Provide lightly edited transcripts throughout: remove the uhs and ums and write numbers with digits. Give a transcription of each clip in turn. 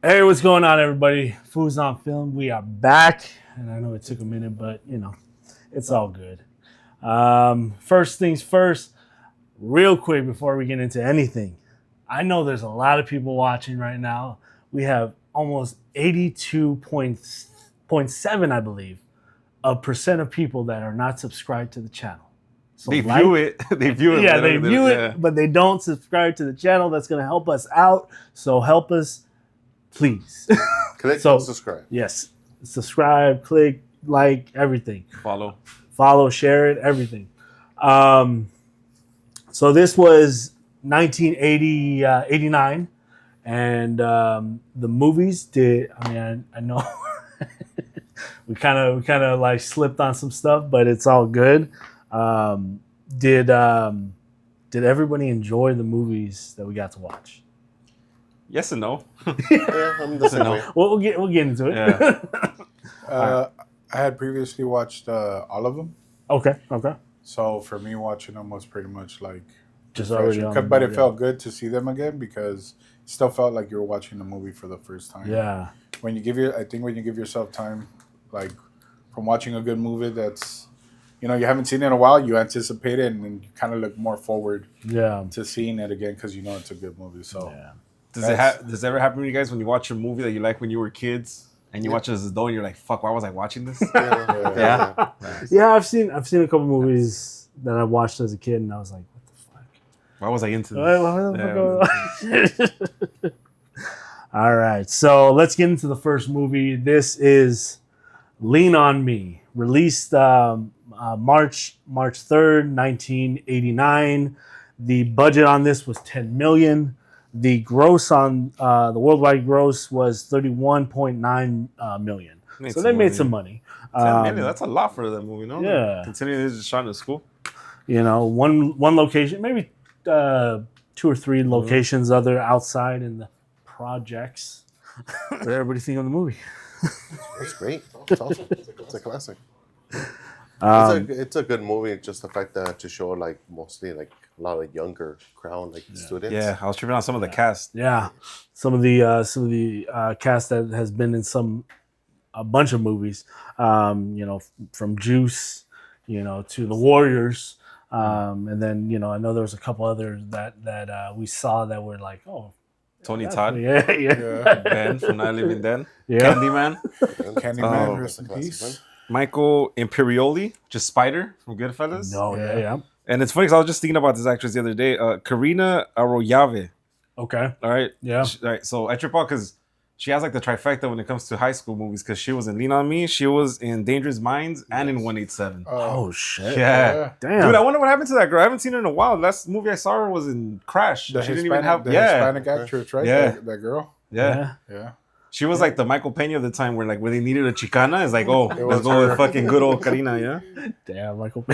Hey, what's going on, everybody? Foos on Film. We are back, and I know it took a minute, but it's all good. First things first, real quick before we get into anything, I know there's a lot of people watching right now. We have almost 82.7, I believe, of percent of people that are not subscribed to the channel. So They view it. They view it. Yeah, they view it, but they don't subscribe to the channel. That's going to help us out. So help us, please. Click So subscribe. yes, subscribe, click, like, everything. Follow, share it, everything. So this was 1989, and the movies did. I mean, I know we kind of like slipped on some stuff, but it's all good. Um, did did everybody enjoy the movies that we got to watch? Yes and no. Yeah, I'm the same way. We'll get into it. Yeah. I had previously watched all of them, Okay. so for me, watching them was pretty much like Just already refreshing. on. But it felt good to see them again because it still felt like you were watching the movie for the first time. Yeah. When you give yourself time, like from watching a good movie that's, you haven't seen it in a while, you anticipate it and then you kind of look more forward Yeah. to seeing it again because you know it's a good movie. So Yeah. Does it ever happen to you guys when you watch a movie that you like when you were kids and you watch it as an adult and you're like, fuck, why was I watching this? Yeah. Yeah, I've seen a couple movies that I watched as a kid, and I was like, "What the fuck? Why was I into this? What the fuck?" All right, so let's get into the first movie. This is Lean on Me, released March 3rd, 1989. The budget on this was $10 million. The gross on the worldwide gross was $31.9 million. So they made some money. 10 million, that's a lot for that movie, no? Yeah. Considering it's just shot in school. One location, maybe 2 or 3 locations other outside in the projects. What did everybody think of the movie? It's great. It's awesome. It's a classic. It's a good movie. Just the fact that to show like mostly like a lot of younger crowd, like students. Yeah, I was tripping on some of the cast. Yeah, some of the cast that has been in a bunch of movies. From Juice, to The Warriors, and then I know there was a couple others that we saw that were like, oh, Tony Todd. Yeah. Ben from Night Living Dead. Yeah. Candyman. Candyman, rest in peace. Michael Imperioli, just Spider from Goodfellas. No, yeah. And it's funny because I was just thinking about this actress the other day. Karina Arroyave. Okay. All right. Yeah. All right. So I trip out because she has like the trifecta when it comes to high school movies because she was in Lean on Me, she was in Dangerous Minds, and in 187. Oh shit. Yeah. Damn. Dude, I wonder what happened to that girl. I haven't seen her in a while. Last movie I saw her was in Crash. The She Hispanic, didn't even have. the Yeah. Hispanic actress, right? Yeah. That girl. Yeah. Yeah. She was like the Michael Pena of the time where they needed a Chicana. It's like, oh, let's was go her. with fucking good old Karina, yeah? Damn, Michael.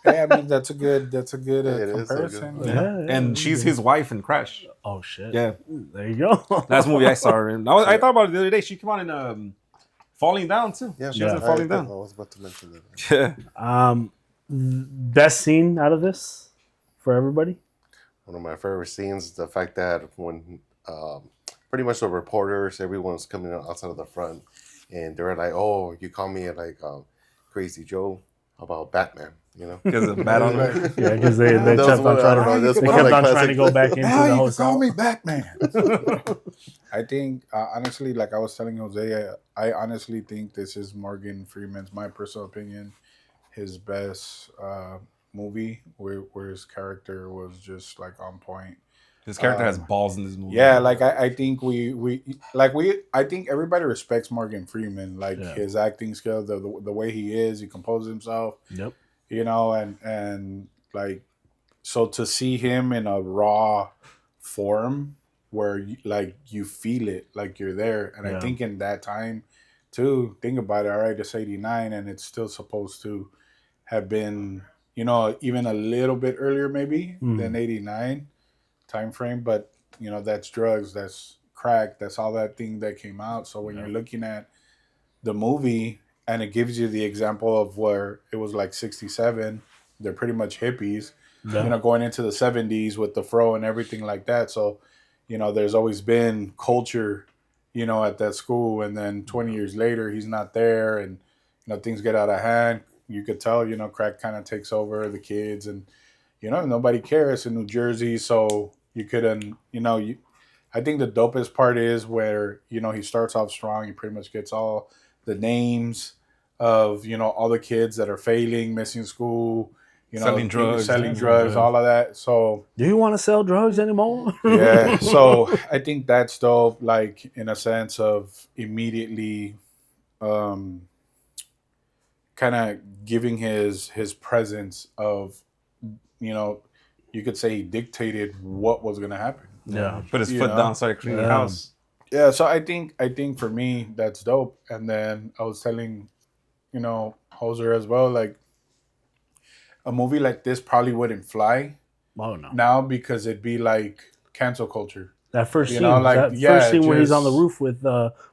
Yeah, I mean that's a good It is a good comparison. one. Yeah. And she's his wife in Crash. Oh shit. Yeah. There you go. Last movie I saw her in. I thought about it the other day. She came on in Falling Down too. Yeah, She was in Falling Down. I was about to mention that. Yeah. Best scene out of this for everybody. One of my favorite scenes, the fact that when pretty much the reporters, everyone's coming outside of the front, and they're like, "Oh, you call me like Crazy Joe about Batman," Because of Bat on her. Yeah, because they That was kept on one- I trying don't know, to that's they one of kept my on trying to classic- go back into Now the you whole can call me Batman. I think honestly, like I was telling Jose, I honestly think this is Morgan Freeman's, my personal opinion, his best movie where his character was just like on point. His character has balls in this movie. Yeah, like I think I think everybody respects Morgan Freeman, like his acting skills, the way he is, he composes himself. Yep. And like, so to see him in a raw form where you feel it, like you're there, and I think in that time too, think about it. All right, it's 89, and it's still supposed to have been, even a little bit earlier maybe than 89 time frame, but that's drugs, that's crack, that's all that thing that came out. So when you're looking at the movie and it gives you the example of where it was like 67, they're pretty much hippies, going into the 70s with the fro and everything like that. So there's always been culture at that school, and then 20 years later he's not there, and things get out of hand. You could tell, crack kind of takes over the kids, and nobody cares in New Jersey. So you couldn't, I think the dopest part is where he starts off strong. He pretty much gets all the names of all the kids that are failing, missing school, selling drugs, all of that. So do you want to sell drugs anymore? yeah. So I think that's dope. Like in a sense of immediately, kind of giving his presence of, you could say he dictated what was going to happen. Yeah. Put his foot down, started cleaning the house. Yeah, so I think for me that's dope. And then I was telling, Hoser as well, like a movie like this probably wouldn't fly Oh no. now because it'd be like cancel culture. That first scene, first scene where he's on the roof with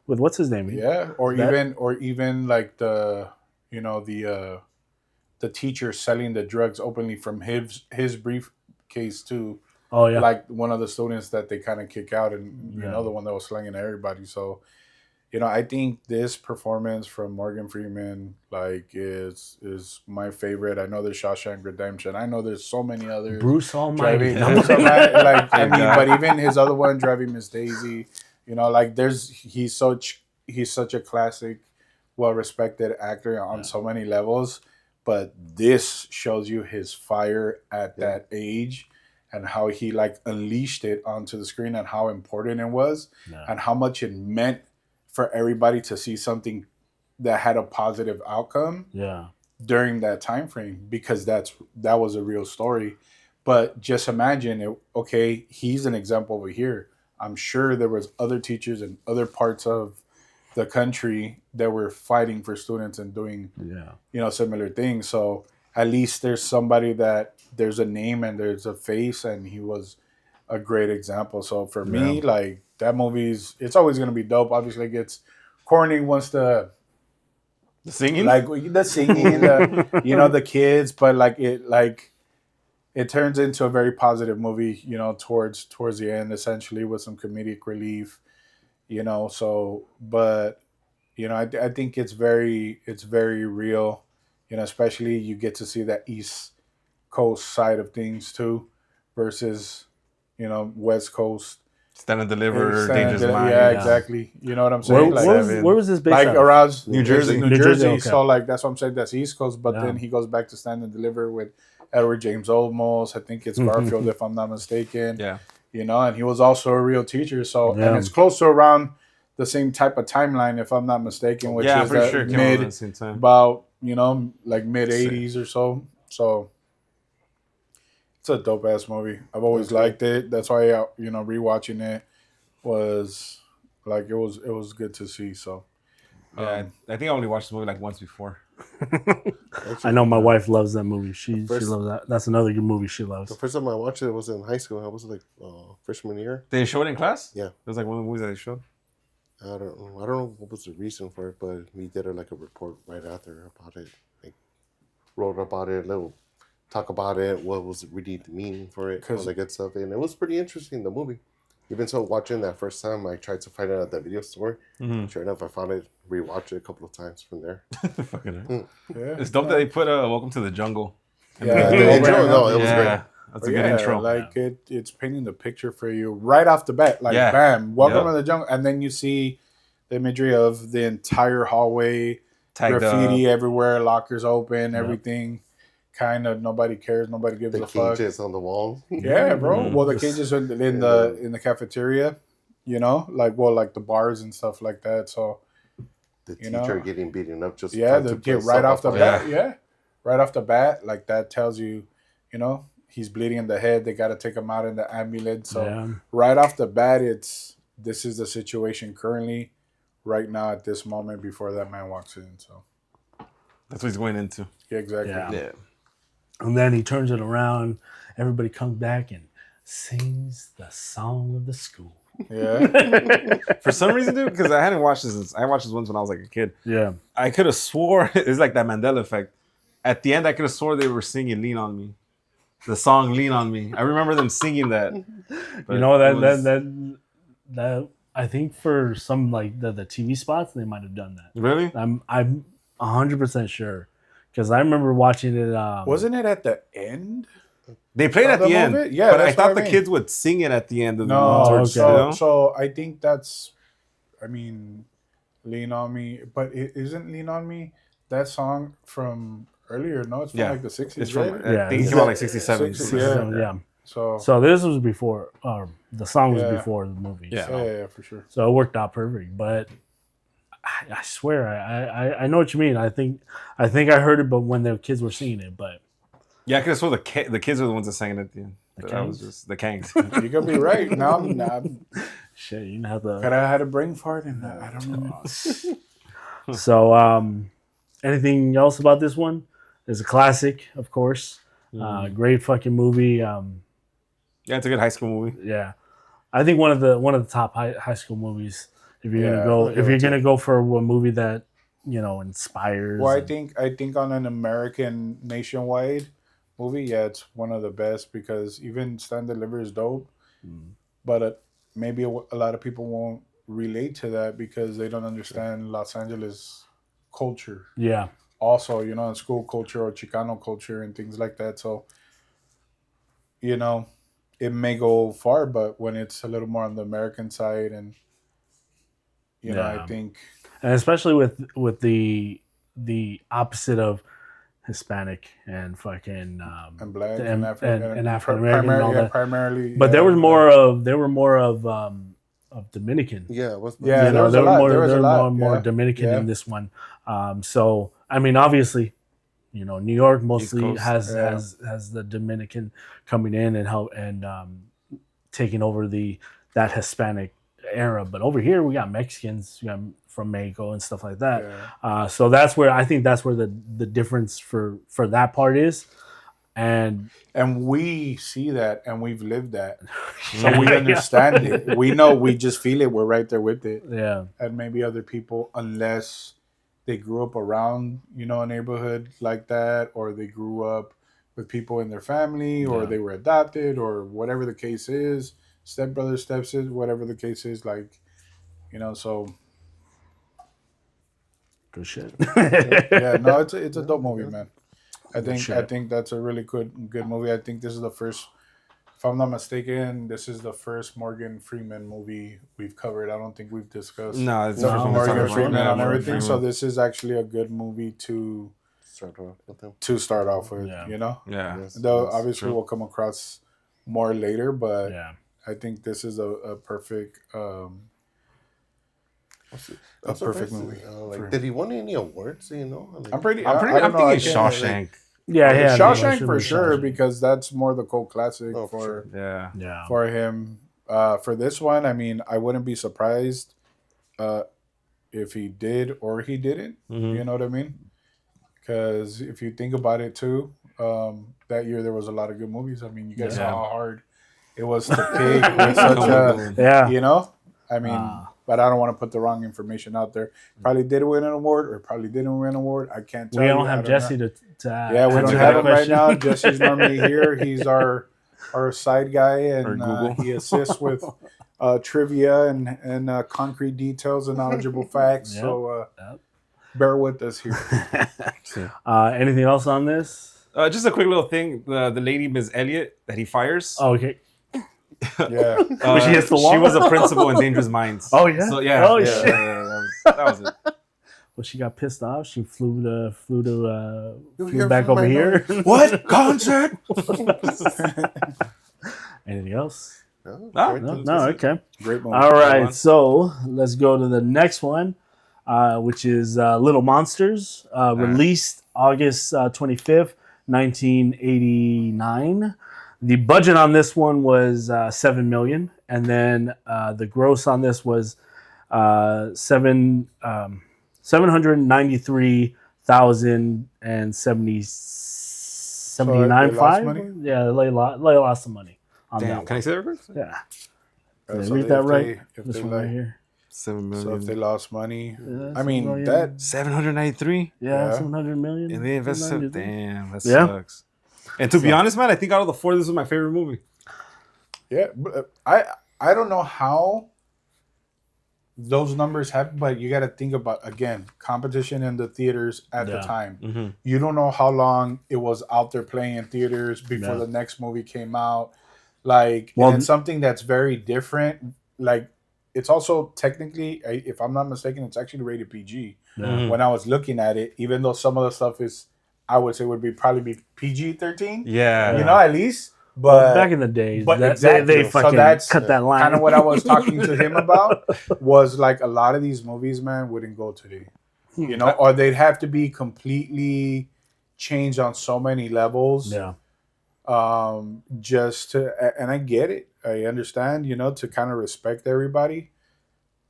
what's his name? Yeah, or even like the teacher selling the drugs openly from his briefcase too. Oh yeah, like one of the students that they kind of kick out, and the one that was slanging at everybody. So, I think this performance from Morgan Freeman is my favorite. I know there's Shawshank Redemption. I know there's so many others. Bruce Almighty. But even his other one, Driving Miss Daisy. He's such a classic, well-respected actor on so many levels. But this shows you his fire at that age. And how he unleashed it onto the screen, and how important it was, and how much it meant for everybody to see something that had a positive outcome during that time frame, because that was a real story. But just imagine it. Okay, he's an example over here. I'm sure there was other teachers in other parts of the country that were fighting for students and doing similar things. So at least there's somebody that there's a name and there's a face, and he was a great example. So for me, that it's always going to be dope. Obviously it gets corny once the singing, the kids, but it turns into a very positive movie, towards the end, essentially, with some comedic relief, so, but, I think it's very real, especially you get to see that East Coast side of things too, versus, West Coast. Stand and Deliver, Dangerous Minds. Yeah, exactly. You know what I'm saying? Where was this based on? Around New Jersey. New Jersey. Okay. So that's what I'm saying. That's East Coast. But then he goes back to Stand and Deliver with Edward James Olmos. I think it's Garfield, if I'm not mistaken. Yeah. And he was also a real teacher. So and it's close to around the same type of timeline, if I'm not mistaken, which is about mid 80s or so. So it's a dope ass movie. I've always liked it. That's why rewatching it was it was good to see. So I think I only watched the movie once before. I know my wife loves that movie. She loves that. That's another good movie she loves. The first time I watched it was in high school. I was freshman year. They showed it in class? Yeah. It was one of the movies that they showed. I don't know what was the reason for it, but we did a report right after about it. Wrote about it, talk about it, what was really the meaning for it, all that good stuff. And it was pretty interesting, the movie. Even so, watching that first time, I tried to find it at the video store. Mm-hmm. Sure enough, I found it, rewatched it a couple of times from there. It's dope that they put Welcome to the Jungle. Yeah, the intro, it was great. That's a good intro. It's painting the picture for you right off the bat. Bam, Welcome to the Jungle. And then you see the imagery of the entire hallway, tagged graffiti everywhere, lockers open, everything. Kind of nobody cares, nobody gives a fuck. The cages on the wall. Yeah, bro. Well, the cages in the cafeteria, the bars and stuff like that. So the teacher getting beaten up just right off the bat. Yeah, right off the bat, that tells you, he's bleeding in the head. They got to take him out in the ambulance. So right off the bat, this is the situation currently, right now at this moment before that man walks in. So that's what he's going into. Yeah, exactly. Yeah. And then he turns it around. Everybody comes back and sings the song of the school. Yeah. For some reason, dude, because I hadn't watched this. I watched this once when I was a kid. Yeah. I could have swore it's like that Mandela effect. At the end, I could have swore they were singing "Lean on Me," the song "Lean on Me." I remember them singing that. That I think for some like the TV spots, they might have done that. Really? I'm 100% sure because I remember watching it. Wasn't it at the end? They played Oh, at the end. movie? Yeah, but I that's thought what the I mean. kids would sing it at the end of the No, movie. okay. so I think that's, I mean, Lean on Me, but it isn't Lean on Me that song from earlier? No, it's from like the 60s. It's from, right? Yeah, I think it it's came out like 67. 60s, yeah. So So this was before. The song was Yeah. before the movie. Yeah. So. yeah, for sure. So it worked out perfect. But I swear, I know what you mean. I think I heard it, but when the kids were singing it, but Yeah, because I saw the kids are the ones that sang it at the end. The That was Kangs? just the Kangs. You could be right. Now, shit, you have the. could I had a brain fart and I don't know. So, anything else about this one? It's a classic, of course. Great fucking movie. Yeah, it's a good high school movie. Yeah, I think one of the top high school movies. If you're Yeah, gonna go for a movie that inspires. Well, I think on an American nationwide movie, yeah, it's one of the best because even Stand Deliver is dope, but maybe a lot of people won't relate to that because they don't understand Los Angeles culture. Yeah, Also, in school culture or Chicano culture and things like that. So, it may go far, but when it's a little more on the American side and I think and especially with the opposite of Hispanic and fucking and black and African African-American and all that. primarily. But there was more of Dominican. Yeah, what's Yeah, You there know, was there a were lot. more There was there a were lot. more Yeah. Dominican Yeah. in this one. So I mean, obviously, New York mostly Coast. has Yeah. has the Dominican coming in and help and taking over that Hispanic era. But over here, we got Mexicans, from Mexico and stuff like that. Yeah. So that's where I think that's where the difference for that part is. And we see that and we've lived that. So we understand it. We know, we just feel it. We're right there with it. yeah, And maybe other people, unless they grew up around, a neighborhood like that, or they grew up with people in their family, or Yeah. they were adopted, or whatever the case is, stepbrother, stepsis, whatever the case is, so good shit. yeah, no, it's a dope movie, man. I shit. think that's a really good movie. I think this is the first, if I'm not mistaken, this is the first Morgan Freeman movie we've covered. I don't think we've discussed No, it's No, the first one Morgan we talked Freeman about. on Morgan everything. So Freeman. this is actually a good movie to start off with them? start off with. Yeah. Yeah. Yes, Though yes. obviously true. we'll come across more later, but Yeah. I think this is a perfect I'm perfect surprised, movie. for- did he win any awards? Like, I'm pretty. I'm I don't know, I thinking can't- Shawshank. Yeah, yeah. Shawshank no, for it should sure be Shawshank. because that's more the cult classic Oh, for for sure. Yeah. Yeah. for him. For this one, I mean, I wouldn't be surprised if he did or he didn't. Mhm. You know what I mean? Because if you think about it too, that year there was a lot of good movies. I mean, you guys Yeah. saw how hard it was to pick with such a, Yeah. I mean, but I don't want to put the wrong information out there. Probably did win an award or probably didn't win an award. I can't tell We you. don't I have know. Jesse to Yeah, we don't answer have that him right question. now. Jesse's normally here. He's our side guy, and Or Google. he assists with trivia and concrete details and knowledgeable facts. Yep. So Yep. bear with us here. Anything else on this? Just a quick little thing. The lady, Ms. Elliot, that he fires. Oh, okay. Yeah, Was she hits the wall? She was a principal in Dangerous Minds. Oh, yeah? So, yeah. Oh, yeah, shit. yeah, that was it. Well, she got pissed off. She flew here back for over my here. what concert? Anything else? No, Ah, great No, to no, see. okay. Great movie. All right, on. so let's go to the next one, which is Little Monsters, released August 25th, 1989. The budget on this one was $7 million, and then the gross on this was $773,079 they lost money? Yeah, they lost some money on that Damn. one. Can I say that real quick? Yeah. So Did I read if that right? if This they one like- right here. 7 So if million. they lost money, Yeah, I mean 7 million. that 793? Yeah, Yeah. 700 million. And they invested. 793. Damn, that Yeah. sucks. And to be honest, man, I think out of the four, this is my favorite movie. Yeah, but I don't know how those numbers happen, but you got to think about, again, competition in the theaters at the time. Mm-hmm. You don't know how long it was out there playing in theaters before the next movie came out. Like, and it's something that's very different. Like, it's also technically, if I'm not mistaken, it's actually rated PG. Mm-hmm. When I was looking at it, even though some of the stuff is, I would say, probably be PG-13. Yeah. You know, at least. But back in the days, exactly. they fucking cut that line. Kind of what I was talking to him about was like a lot of these movies, man, wouldn't go today. You know, or they'd have to be completely changed on so many levels. Yeah. Just to, and I get it. I understand, you know, to kind of respect everybody.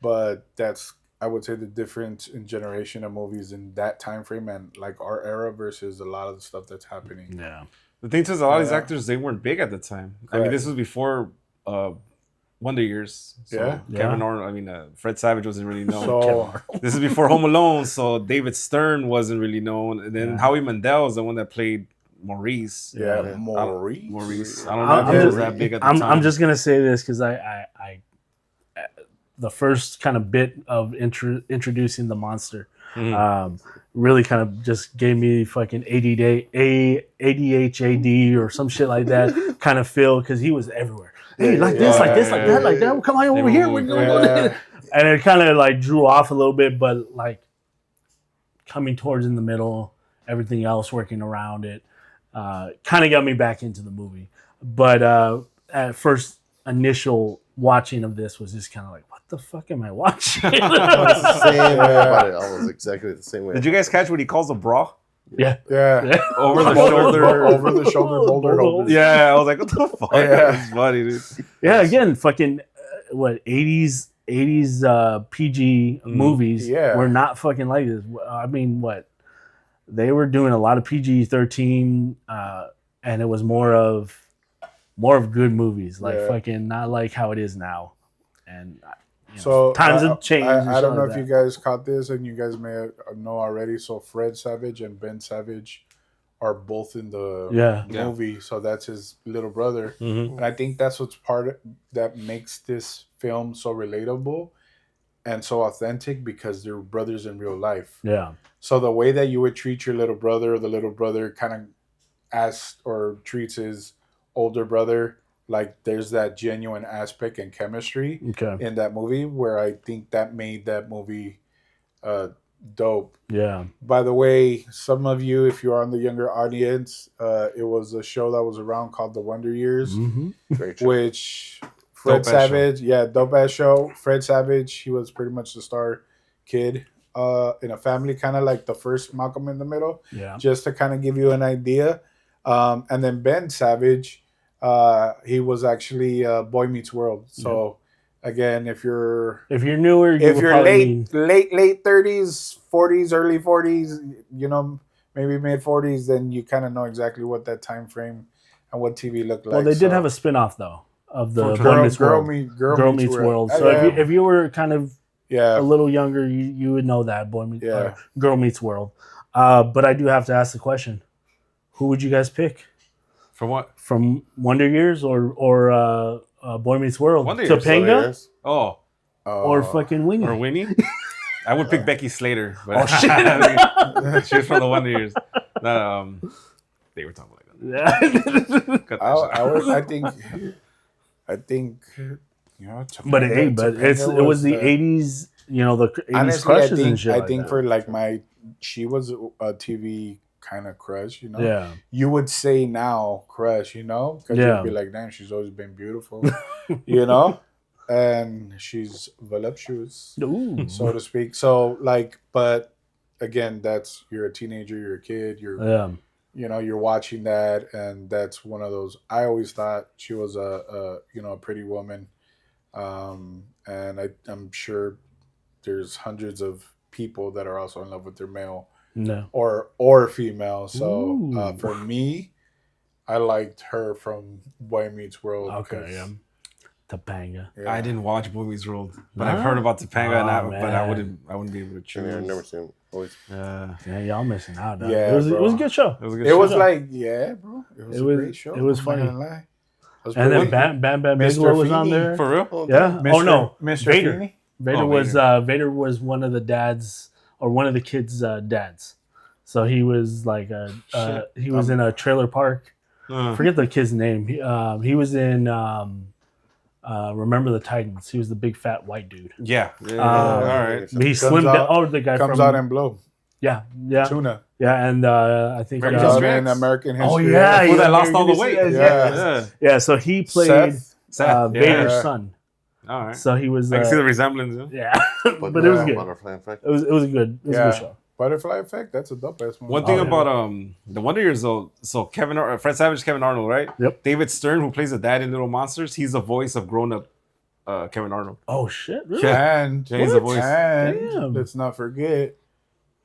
But that's, I would say, the difference in generation of movies in that time frame and like our era versus a lot of the stuff that's happening. Yeah. The thing is, a lot of these actors, they weren't big at the time. Correct. I mean, this was before Wonder Years. So Kevin Arnold, Fred Savage wasn't really known. So, this is before Home Alone, so David Stern wasn't really known. And then Howie Mandel is the one that played Maurice. Maurice. I don't know if he was that big at the time. I'm just gonna say this because I the first kind of bit of introducing the monster really kind of just gave me fucking ADHD or some shit like that kind of feel because he was everywhere. Hey, like this, like this, like that, like that. Well, come on over here. And it kind of like drew off a little bit, but like coming towards in the middle, everything else working around it, kind of got me back into the movie. But at first initial watching of this was just kind of like, what the fuck am I watching? I was the same way about it. I was exactly the same way. Did you guys catch what he calls a bra? Yeah. Over the shoulder. Over the shoulder, boulder. Yeah, I was like, what the fuck? That's funny, dude. Yeah, again, fucking, 80s PG movies were not fucking like this. I mean, they were doing a lot of PG-13, and it was more of good movies, like fucking not like how it is now. And so times have changed. I don't know if you guys caught this, and you guys may know already. So Fred Savage and Ben Savage are both in the movie. So that's his little brother, and I think that's what's that makes this film so relatable and so authentic because they're brothers in real life. Yeah. So the way that you would treat your little brother, or the little brother kind of asks or treats his older brother, like there's that genuine aspect and chemistry in that movie where I think that made that movie dope. Yeah. By the way, some of you, if you're on the younger audience, it was a show that was around called The Wonder Years, which Fred Savage, dope ass show. Fred Savage, he was pretty much the star kid in a family, kind of like the first Malcolm in the Middle. Yeah. Just to kind of give you an idea. And then Ben Savage, he was actually Boy Meets World. So again, if you're newer, if you're late 30s, 40s, early 40s, you know, maybe mid 40s, then you kind of know exactly what that time frame and what TV looked like. Well, they did have a spin-off though of the Girl Meets World. So if you were kind of a little younger, you would know that Girl Meets World. But I do have to ask the question: who would you guys pick? From what? From Wonder Years or Boy Meets World? Wonder Years. Topanga? Or fucking Winnie? Or Winnie? I would pick Becky Slater. But oh shit! She was from the Wonder Years. They were talking like that. I think. You know, but it was the 80s. You know, the 80s honestly, crushes and shit. I think for like she was a TV kind of crush, you know. Yeah. You would say now crush, you know, because you'd be like, damn, she's always been beautiful, you know, and she's voluptuous, so to speak. So like, but again, you're a teenager, you're a kid, you know, you're watching that, and that's one of those. I always thought she was a pretty woman, and I'm sure there's hundreds of people that are also in love with their male. No. Or female. So for me, I liked her from Boy Meets World. Okay, Topanga. Yeah. I didn't watch Boy Meets World, but I've heard about Topanga, but I wouldn't be able to choose. I've never seen it. Yeah, y'all missing out. Dog. Yeah, it was a good show. It was like, bro. It was a great show. It was funny. And then Bam Bigelow was on there. For real? Yeah. Mr. Oh no, Mr. Vader. Feeney? Vader was one of the dads or one of the kids' dads. So he was like he was in a trailer park. Forget the kid's name. He was in Remember the Titans. He was the big fat white dude. Yeah. All right. He slimmed down. Oh, the guy comes from out in Blow. yeah, Tuna. yeah, and I think Comes Comes out Max. in American History. oh yeah, Who that yeah, lost all the weight. Yeah. So he played Seth. Vader's Yeah. son. All right. So he was. I can see the resemblance. Yeah, but it was good. Butterfly Effect. It was a good show. Butterfly Effect. That's a dope ass movie. One thing yeah. about the Wonder Years though, so Fred Savage, Kevin Arnold, right? Yep. David Stern, who plays the dad in Little Monsters, he's the voice of grown up Kevin Arnold. Oh shit! Really? Yeah. And, Yeah, he's the voice. and Damn. let's not forget,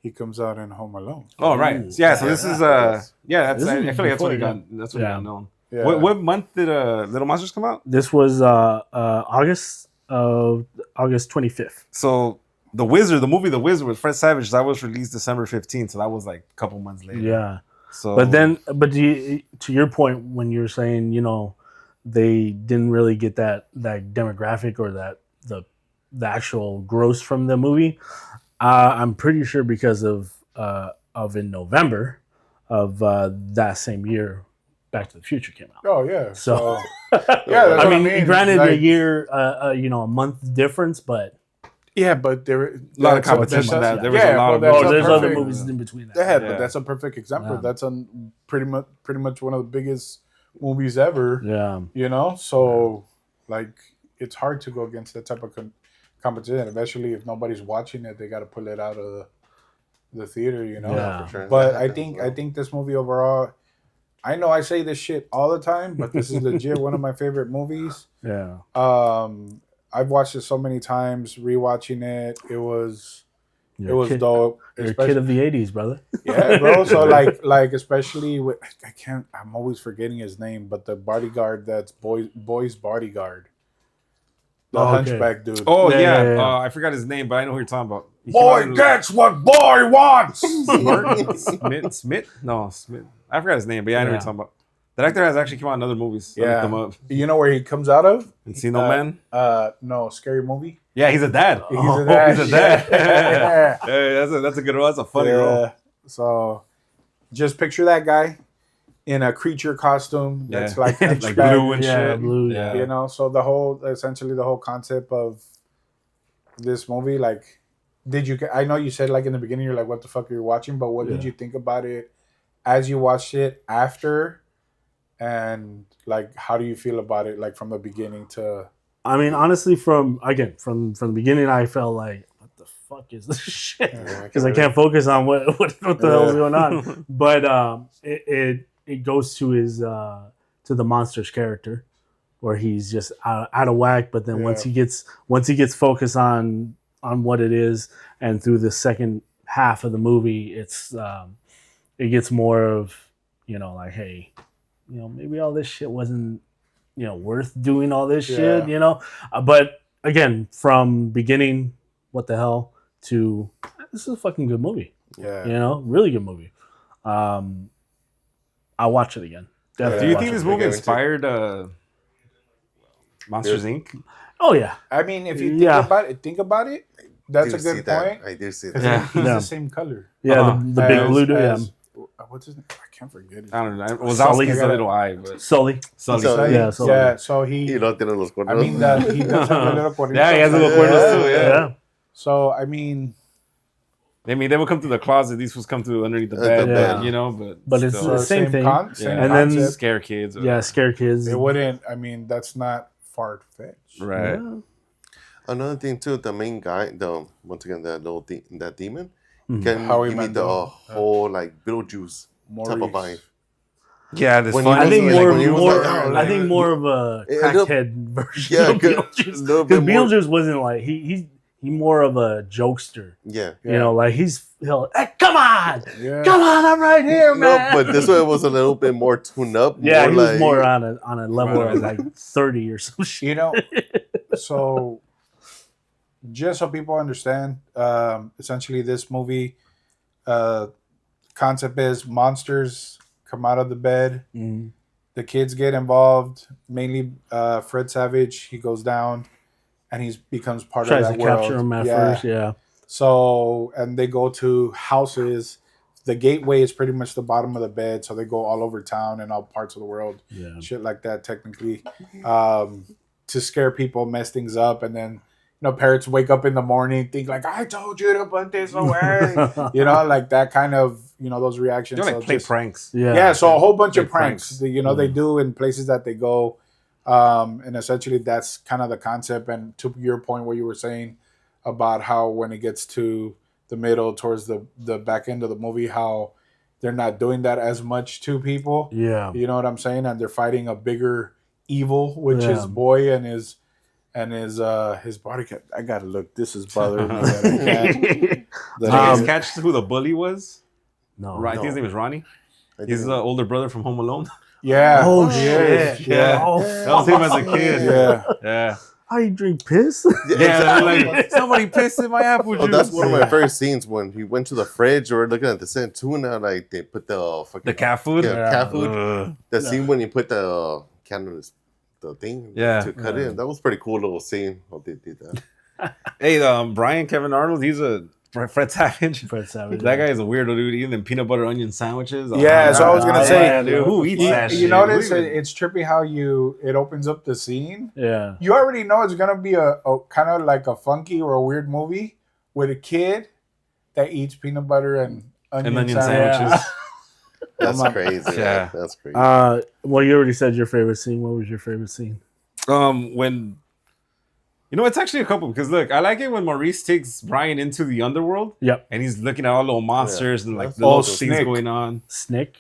he comes out in Home Alone. Oh right. Ooh. Yeah. So this is that's This I is feel like that's when before, he got that's when he Yeah. got known. Yeah. What month did Little Monsters come out? This was August 25th. So the movie The Wizard with Fred Savage, that was released December 15th, so that was like a couple months later. Yeah. So But to your point, when you're saying, they didn't really get that demographic or that the actual gross from the movie, I'm pretty sure because of in November of that same year, Back to the Future came out. Oh yeah. So yeah, that's I what mean, granted, Like, a year, a month difference, but yeah, but there a lot of that's competition. that's- That there was yeah, a lot but of that's a there's other perfect- movies in between that. Yeah, Yeah. but that's a perfect example. Yeah. That's pretty much one of the biggest movies ever. Yeah. So like it's hard to go against that type of competition, especially if nobody's watching it. They got to pull it out of the theater, Yeah. For sure. But Yeah, I think this movie overall, I know I say this shit all the time, but this is legit one of my favorite movies. Yeah. I've watched it so many times, rewatching it. It was Kid, dope. You're a kid of the 80s, brother. Yeah, bro. So like especially with I'm always forgetting his name, but the bodyguard that's boy's bodyguard. The Oh, okay. hunchback dude. Oh Yeah, yeah, yeah. I forgot his name, but I know who you're talking about. He Boy came out gets what boy wants. Smith? No, Smith. I forgot his name, but yeah, I know who you're talking about. That actor has actually come out in other movies. I looked him Yeah. up. You know where he comes out of? Encino Man? No, Scary Movie. Yeah, he's a dad. He's a dad. He's a dad. Yeah. Hey, that's a good role. That's a funny role. So just picture that guy in a creature costume that's Yeah. like, Like hunchback, blue and Yeah, shit. blue, Yeah. So essentially the whole concept of this movie, like, I know you said like in the beginning, you're like, what the fuck are you watching? But what did you think about it as you watched it after? And like, how do you feel about it? Like from the beginning to, I mean, honestly, from the beginning, I felt like, what the fuck is this shit? Because I can't focus on what the hell is going on. But it goes to his to the monster's character, where he's just out of whack. But then once he gets focused on what it is, and through the second half of the movie, it gets more of like, hey, maybe all this shit wasn't worth doing all this shit, but again, from beginning, what the hell, to this is a fucking good movie. Really good movie. I'll watch it again. Definitely Do you watch think it this again. movie inspired Monsters Inc? Oh yeah. I mean, if you think about it, that's a good point. I do see 'Cause that. he's Yeah. the same color. Yeah, the big blue dude. As- what's his name? I can't forget his I name. don't know. Wazowski's Sully. a little eye, but Sully. Sully. Sully. Yeah, Sully. Yeah, so Y he. no tiene los cuernos. I mean, he does have a little cuernitos. Yeah, he has little cuernos too, yeah. So I mean, I mean, they would come through the closet. These fools come through underneath the The bed, bed. But it's still, the same thing. Same And then- concept. scare kids. Or, Yeah, scare kids. It wouldn't. I mean, that's not far fetched. right. Yeah. Another thing too, the main guy, once again that little that demon, Mhm. can Howie give me the Mandel. whole like Beetlejuice type of vibe. Maurice. Yeah, this When funny. he I think was- more, when he was more. like, oh, I think more of a It- it'll- crackhead version Yeah, of good. Beetlejuice. Little Because bit more- Beetlejuice wasn't like he more of a jokester. Yeah. Like he'll hey, come on, Yeah. come on, I'm right here, No, man. but this one was a little bit more tuned up. yeah, more he was like, more on a level Right. of like 30 or some shit. You know, so just so people understand, essentially this movie concept is monsters come out of the bed. Mhm. The kids get involved, mainly Fred Savage. He goes down and he becomes part Tries of to that world. capture him at first. Yeah. So, and they go to houses. The gateway is pretty much the bottom of the bed, so they go all over town and all parts of the world, shit like that. Technically, to scare people, mess things up, and then parents wake up in the morning, think like, "I told you to put this away," like that kind of those reactions. They're like play pranks. Yeah, so a whole bunch of Big pranks. pranks. They do in places that they go, and essentially that's kind of the concept. And to your point, where you were saying about how when it gets to the middle towards the back end of the movie, how they're not doing that as much to people. Yeah. You know what I'm saying? And they're fighting a bigger evil, which is Boy and his body. I gotta look. This is bothering me. Did you guys catch who the bully was? No. I think his name is Ronnie. He's the older brother from Home Alone. Yeah. Oh shit. Yeah. Oh, That was him as a kid. Yeah. How you drink piss? Yeah, like somebody pissed in my apple juice. Oh, that's one of my favorite scenes when he went to the fridge or looking at the sand tuna, like they put the fucking cat food. cat food. The scene when you put the candles, the thing to cut in. That was pretty cool little scene. How they did that. Hey, Brian Kevin Arnold, he's a Fred Savage. Fred Savage. That guy is a weirdo, dude. Eating them peanut butter onion sandwiches. Yeah, so I was gonna say, dude, who eats that shit? You notice it's trippy how it opens up the scene. Yeah. You already know it's gonna be a kind of like a funky or a weird movie with a kid that eats peanut butter and onion sandwiches. That's crazy. Yeah, that's crazy. Well, you already said your favorite scene. What was your favorite scene? When it's actually a couple, because look, I like it when Maurice takes Brian into the underworld. Yep. And he's looking at all the little monsters and like the little things Snick. going on. Snick.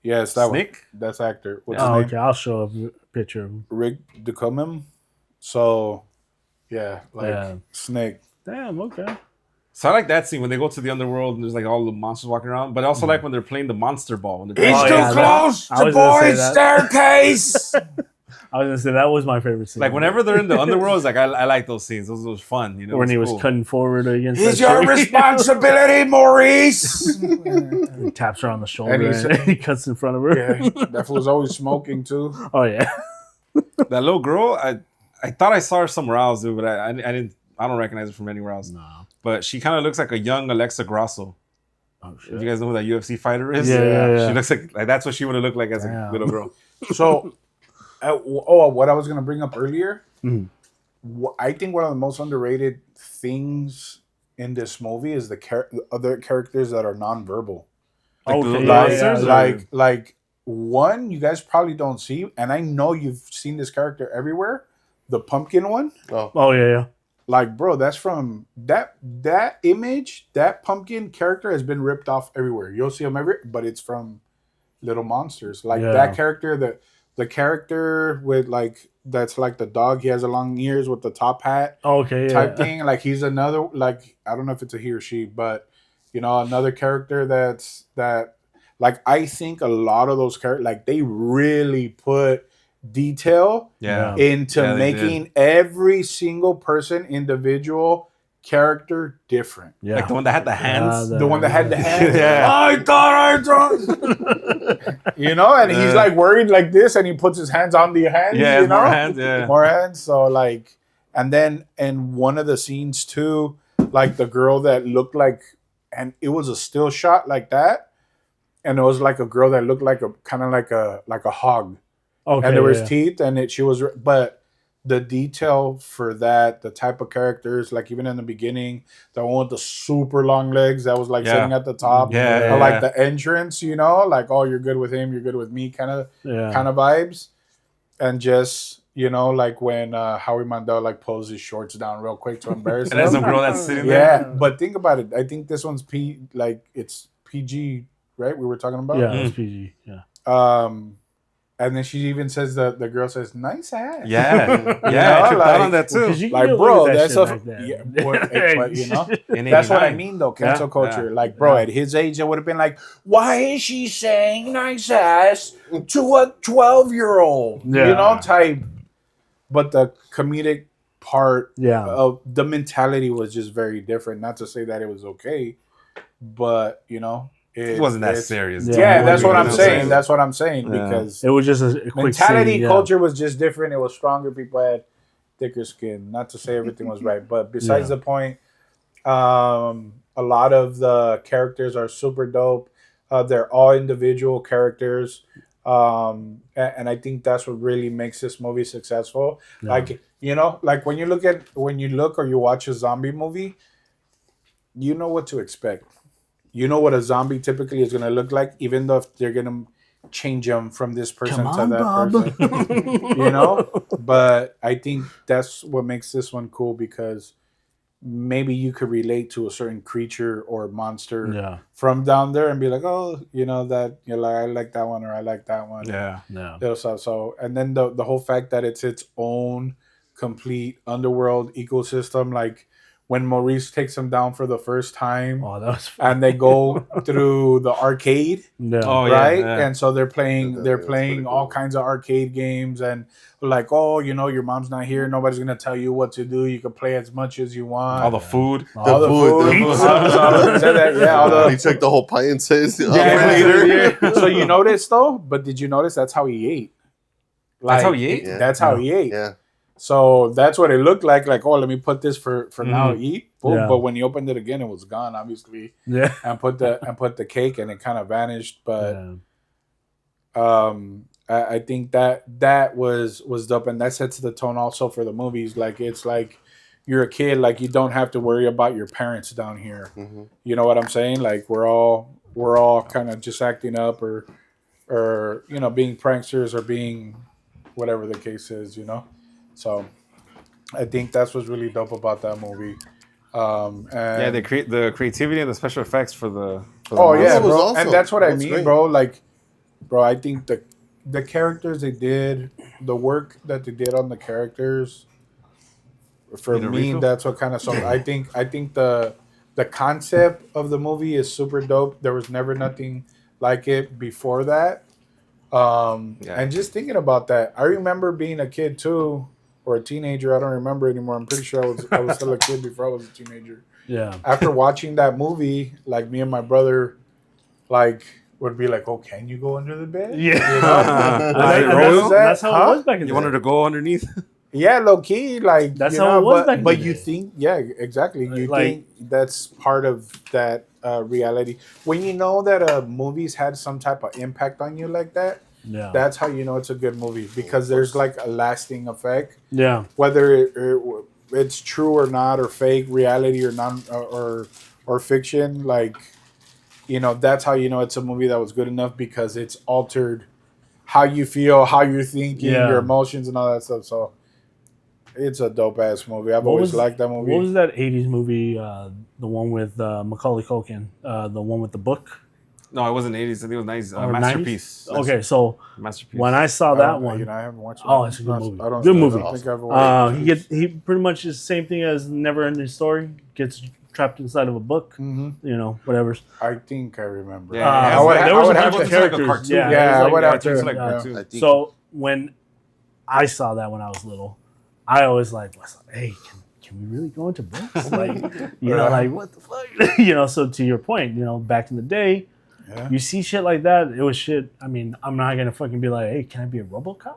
Yes, that Snick? one. That's actor. What's his Oh, name? okay. I'll show a picture of him. Rick DeCommon. So, yeah, Snake. Damn. Okay. So I like that scene when they go to the underworld and there's like all the monsters walking around. But I also like when they're playing the monster ball. When they're Close I to was gonna say boy's that. staircase. I was gonna say that was my favorite scene. like whenever they're in the underworld, it's like I like those scenes. Those was fun. when he was cool. cutting forward against. It's that your tree. responsibility, Maurice. He taps her on the shoulder And and he cuts in front of her. Yeah, that fool's always smoking too. Oh yeah. That little girl, I thought I saw her somewhere else, dude, but I don't recognize her from anywhere else. No. But she kind of looks like a young Alexa Grasso. Oh If shit. you guys know who that UFC fighter is, Yeah. She looks like that's what she would have looked like as a Damn. little girl. So, what I was gonna bring up earlier, Mhm. I think one of the most underrated things in this movie is the other characters that are nonverbal. Like Okay, the yeah, monsters, yeah. Like one you guys probably don't see, and I know you've seen this character everywhere. The pumpkin one, Oh yeah. like bro, that's from that image. That pumpkin character has been ripped off everywhere. You'll see him everywhere, but it's from Little Monsters. Like Yeah. that character, the character with that's like the dog. He has the long ears with the top hat Okay. Yeah. type thing. Like he's another, like, I don't know if it's a he or she, but another character that like I think a lot of those characters, like they really put detail Yeah. into Yeah, they making every single person individual character different. Yeah. Like the one that had the hands. The one that had the hands. Yeah. I thought I drunk. And he's like worried like this, and he puts his hands on the hands. Yeah, more hands. Yeah. More hands. So like, and then in one of the scenes too, like the girl that looked like, and it was a still shot like that, and it was like a girl that looked like a kind of like a hog, Okay. and there was yeah. teeth, and she was, but the detail for that, the type of characters, like even in the beginning, the one with the super long legs that was like Yeah. sitting at the top, Yeah, or like yeah. the entrance, like, oh, you're good with him, you're good with me, kind of vibes, and just like when Howie Mandel like pulls his shorts down real quick to embarrass And there's him. some girl that's sitting Yeah, there. but think about it. I think this one's it's PG, right? We were talking about. Yeah, it's PG. Yeah. And then she even says the girl says, "Nice ass." Yeah. You Yeah. I know, tripped out on like- that too. 'Cause you Like, can bro, look at that's shit a like that. yeah, but In that's what I 89. mean though. Cancel Yeah. culture, Yeah. like, bro, Yeah. at his age, it would have been like, why is she saying nice ass to a 12-year-old? Yeah. Type. But the comedic part Yeah. of the mentality was just very different. Not to say that it was okay, but It wasn't that it's- serious. Yeah, Yeah, that's what You know I'm saying. saying? That's what I'm saying Yeah. because It was just a quick mentality scene, yeah. culture was just different. It was stronger. People had thicker skin. Not to say everything was right, but besides the point, a lot of the characters are super dope. They're all individual characters, and I think that's what really makes this movie successful. Yeah. Like like when you look or you watch a zombie movie, you know what to expect. You know what a zombie typically is going to look like, even though if they're going to change them from this person Come to on, that Bob. person. But I think that's what makes this one cool, because maybe you could relate to a certain creature or monster Yeah. from down there and be like, oh, that you're like, I like that one, or I like that one. Yeah. Yeah. So and then the whole fact that it's its own complete underworld ecosystem, like when Maurice takes him down for the first time, Oh, that was fun. and they go through the arcade, Yeah. Oh, yeah, right? yeah. And so they're playing Yeah, that's pretty all cool. kinds of arcade games, and like, oh, your mom's not here, nobody's gonna tell you what to do. You can play as much as you want. All the food. all the food, food. the All he the, took the whole pie and says, yeah, later. yeah. So you notice though, but did you notice that's how he ate? That's how he ate? Yeah. That's how he ate. Yeah. So that's what it looked like. Like, oh, let me put this for now to eat. Boom. Yeah. But when he opened it again, it was gone, obviously. Yeah. And put the cake, and it kind of vanished. But Yeah. I think that was dope, and that sets the tone also for the movies. Like, it's like you're a kid, like you don't have to worry about your parents down here. Mm-hmm. You know what I'm saying? Like we're all kind of just acting up, or being pranksters, or being whatever the case is. So I think that's what's really dope about that movie. And Yeah, they create the creativity and the special effects for the. oh yeah, It was bro, awesome. and that's what It I was mean, great. bro. Like, bro, I think the characters they did, the work that they did on the characters, for Need a me, refill? that's what kind of. So I think the concept of the movie is super dope. There was never nothing like it before that. Yeah. And just thinking about that, I remember being a kid too, or a teenager. I don't remember anymore. I'm pretty sure I was still a kid before I was a teenager. Yeah. After watching that movie, like me and my brother, like would be like, "Oh, can you go under the bed?" Yeah. Like, And what was that? That's how Huh? it was back in You the wanted day. to go underneath? Yeah, low key, like That's how it was back in But the you day. think, yeah, exactly. You Like- think that's part of that reality. When you know that movies had some type of impact on you like that, Yeah. that's how you know it's a good movie, because there's like a lasting effect, Yeah. whether it's true or not, or fake, reality or non or fiction. Like, that's how you know it's a movie that was good enough, because it's altered how you feel, how you're thinking, Yeah. your emotions, and all that stuff. So it's a dope ass movie. I've What always was- liked that movie. What was that 80s movie? The one with Macaulay Culkin? The one with the book? No, it wasn't 80s. I think it was 90s. Or Masterpiece. 90s? Okay, so Masterpiece. when I saw I that don't- one, I haven't watched it. Oh, it's a good movie. I don't, Good I movie. don't think I've watched it. he pretty much is the same thing as Never Ending Story. Gets trapped inside of a book. Mhm. Whatever. I think I remember. Yeah, Uh, it has I would- like- there was I would a have bunch of to- it's like a characters. cartoon. Yeah, Yeah, it I was would like have to- It's like a yeah. cartoon. I think So when I saw that when I was little, I always was like, hey, can we really go into books? Like, like what the fuck? So to your point, back in the day, Yeah. you see shit like that, it was shit. I mean, I'm not gonna fucking be like, hey, can I be a RoboCop?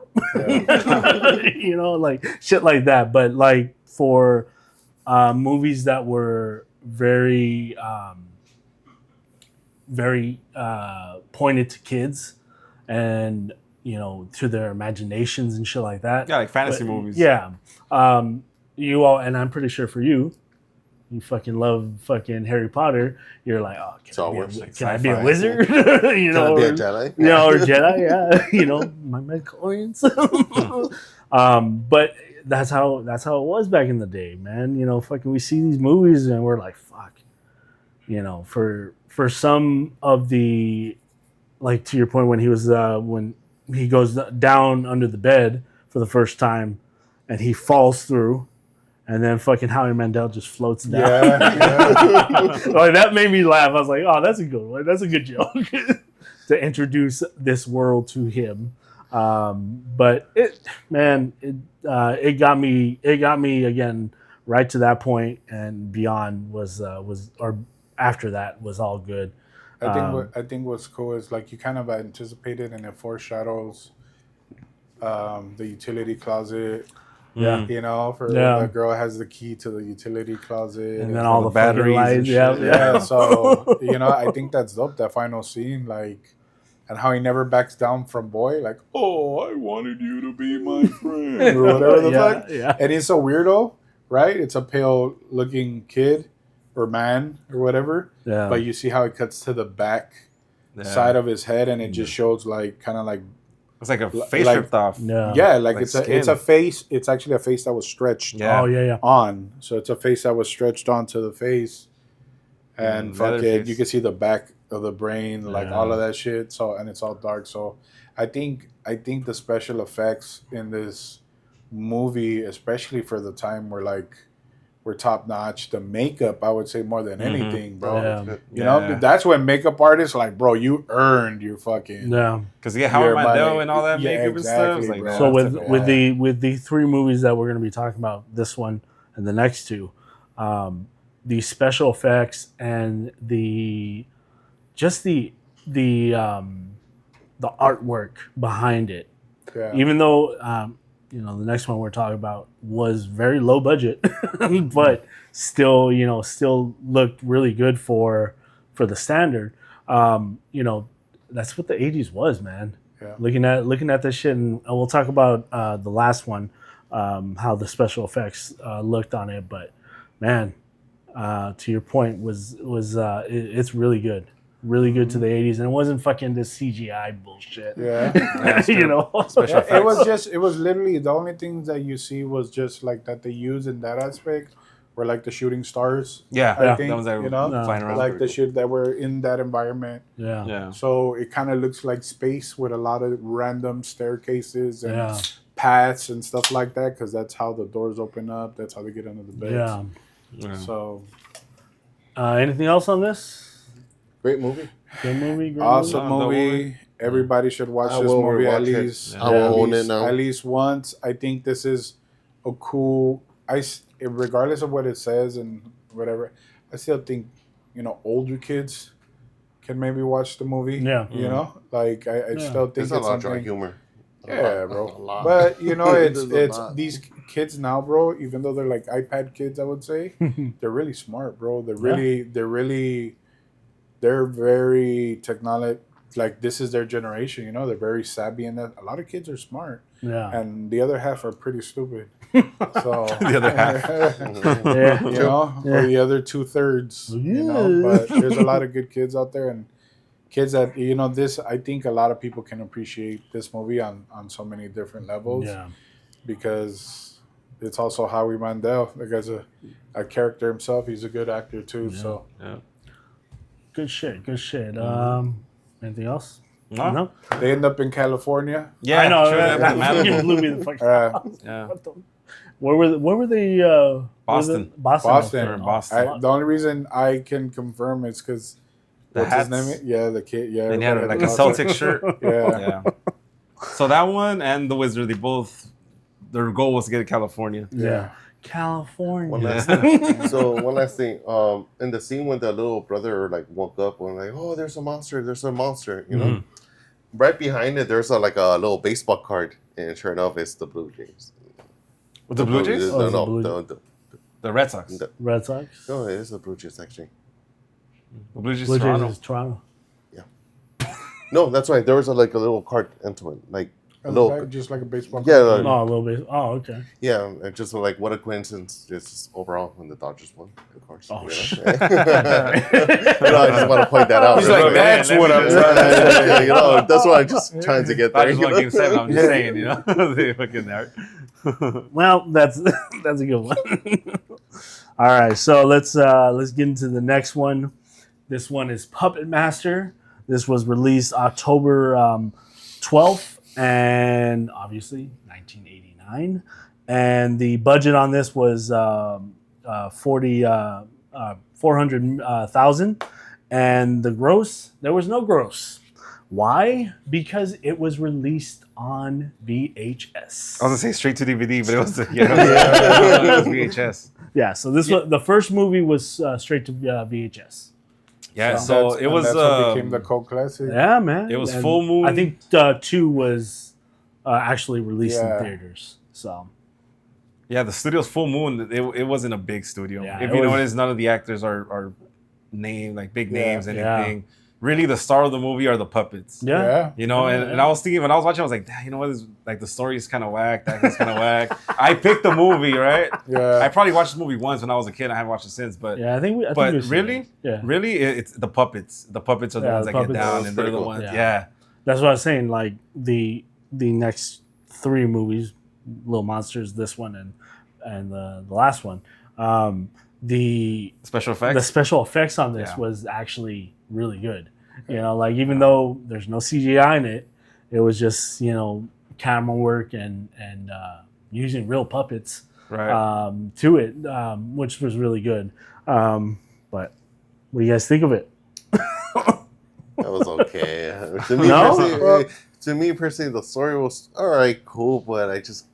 Like shit like that. But like for movies that were very, very pointed to kids, and to their imaginations and shit like that. Yeah, like fantasy But, movies. Yeah. You all, and I'm pretty sure for you fucking love fucking Harry Potter. You're like, oh, Star can Wars, I be a sci-fi. wizard? Can I be a or, Jedi? or Jedi, yeah. My midichlorians. But that's how it was back in the day, man. Fucking we see these movies and we're like, fuck. For some of the, like to your point, when he was when he goes down under the bed for the first time and he falls through, and then fucking Howie Mandel just floats down. Yeah. Like that made me laugh. I was like, oh, that's a good one. That's a good joke to introduce this world to him. But it got me again right to that point, and beyond was or after that was all good. I think what's cool is like you kind of anticipated and it foreshadows the utility closet Yeah. You know, for Yeah. the girl has the key to the utility closet, And then all the batteries batteries. and shit. yeah. So I think that's dope. That final scene, like, and how he never backs down from boy, like, oh, I wanted you to be my friend, or whatever the fuck. Yeah. And he's a weirdo, right? It's a pale looking kid or man or whatever. Yeah. But you see how it cuts to the back Yeah. side of his head, and it just shows like kind of like It's like a face like- ripped off. Yeah. like it's a face. It's actually a face that was stretched Yeah. Oh yeah. on. So it's a face that was stretched onto the face, and And fuck it, Leatherface. you can see the back of the brain, like Yeah. all of that shit. So and it's all dark. So I think the special effects in this movie, especially for the time, were top notch. The makeup, I would say, more than anything, bro. Yeah. You know, that's when makeup artists like, bro, you earned your fucking. Yeah. Because you get Howard Your Mandel money. and all that Yeah, makeup exactly, and stuff. It's like, bro. man, So that's with typical. with the three movies that we're going to be talking about, this one and the next two, the special effects and the artwork behind it, Yeah. even though the next one we're talking about was very low budget, but still looked really good for the standard. That's what the 80s was, man. Yeah. Looking at this shit, and we'll talk about the last one, how the special effects looked on it. But man, to your point, it's really good. Really good to the 80s, and it wasn't fucking this CGI bullshit. Yeah. Special effects. It was literally the only things that you see was just like that they use in that aspect were like the shooting stars. Yeah. I think, That was like Yeah. flying around. like the shit that were in that environment. Yeah. Yeah. So it kind of looks like space with a lot of random staircases and Yeah. paths and stuff like that, because that's how the doors open up. That's how they get under the beds. Yeah. Yeah. So Anything else on this? Great movie. Good movie. Great awesome No, don't movie. worry. Everybody should watch I this will movie at rewatch it. least. I will own it least, now. At least once. I think this is a cool. Regardless of what it says and whatever, I still think older kids can maybe watch the movie. Yeah. You know, like I Yeah. still think There's a it's lot of dry something. humor. Yeah, bro. A lot. But it's There's a lot. these kids now, bro. Even though they're like iPad kids, I would say they're really smart, bro. They're very technology. Like this is their generation, they're very savvy, and that a lot of kids are smart, Yeah. and the other half are pretty stupid. So The other half. Yeah. or the other 2/3. But there's a lot of good kids out there, and kids that this. I think a lot of people can appreciate this movie on so many different levels. Yeah. Because it's also Howie Mandel. The guy's a character himself. He's a good actor too. Yeah. So Yeah. Good shit. Good shit. Anything else? No? they end up in California. Yeah. I know. Sure, That that fucking Malibu. blew me the fuck. Yeah. Where were they? Boston. Boston. Boston. Or Boston. The only reason I can confirm is because The what's his hats. name? Yeah, the kid. Yeah, And he had everybody like a had the Celtic shirt. Yeah. Yeah. So that one and the Wizard, their goal was to get to California. Yeah. California. One last Yeah. thing. So one last thing. In the scene when the little brother like woke up and like, oh, there's a monster. There's a monster. Right behind it, there's a little baseball card, and sure enough, it's the Blue Jays. With the Blue Jays? Oh, it's the No, Blue- The Red Sox. Red Sox. no, it is the Blue Jays actually. The Blue Jays, Blue Jays Toronto. is Toronto. No, that's right. There was a little card into it, like a On the little. back, just like a baseball. Yeah, card. Oh, a little bit. Oh, okay. Yeah, and just like what a coincidence! Just overall, when the Dodgers won, of course. Oh, you know? shit. No, I just want to point that out. He's real like, quick. that's what I'm trying to. That's why I'm just trying to get there. Dodgers won Game 7. I'm just saying, they fucking there. Well, that's a good one. All right, so let's get into the next one. This one is Puppet Master. This was released October 12th, and obviously 1989. And the budget on this was 400,000, and the gross, there was no gross. Why? Because it was released on VHS. I was gonna say straight to DVD, but it was it was VHS. Yeah, so this was the first movie was straight to VHS. Yeah, so it was that's what became the cult classic. Yeah, man. It was And full movie. I think 2 was actually released in Yeah. theaters. So Yeah, the studio's Full Moon. It wasn't a big studio. Yeah, If it you was- notice, none of the actors are named like big Yeah. names, Yeah. anything. Really, the star of the movie are the puppets. Yeah. You know, Yeah, and I was thinking when I was watching, I was like, "Damn, you know what? This, like the story is kind of whack. That is kind of whack. I picked the movie, right? Yeah. I probably watched this movie once when I was a kid. I haven't watched it since, but Yeah, I think we. I think but we've seen really, it. Yeah. really, it's the puppets. The puppets are the Yeah, ones the that get puppets. down, That's and they're the pretty cool. ones. Yeah. Yeah. That's what I was saying. Like the next 3 movies, Little Monsters, this one, and the last one. The Special effects. the special effects on this Yeah. was actually really good. You know, like even though there's no CGI in it, it was just camera work and using real puppets right. to it, which was really good. But what do you guys think of it? That was okay. To me, No? personally, the story was all right, cool, but I just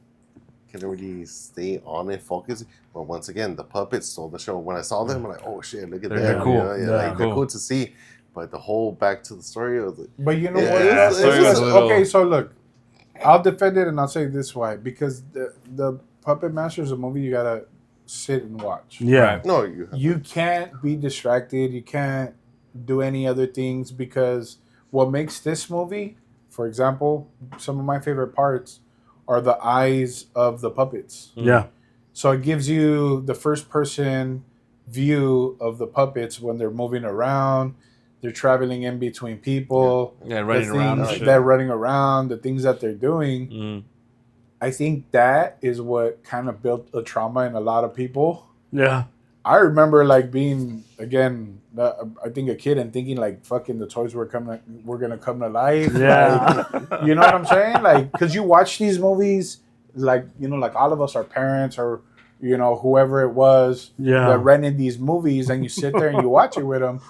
couldn't really stay on it, focus. But once again, the puppets stole the show. When I saw them, I'm like, oh shit, look at They're that. cool. Yeah, Yeah. like, they're Cool. cool to see. But the whole back to the story was like, But you know Yeah, what? it's- though? it's a little- Okay, so look, I'll defend it and I'll say this why because the Puppet Master is a movie you gotta sit and watch. Yeah, Right. no, You can't be distracted. You can't do any other things because what makes this movie, for example, some of my favorite parts are the eyes of the puppets. yeah, So it gives you the first person view of the puppets when they're moving around, they're traveling in between people, Yeah, running the around. things and shit. they're running around, the things that they're doing. Mm. I think that is what kind of built a trauma in a lot of people. yeah, I remember like being again, I think a kid and thinking like fucking the toys were gonna come to life. yeah, Like, you know what I'm saying? Like, cause you watch these movies, like like all of us are parents or whoever it was that yeah. rented these movies, and you sit there and you watch it with them,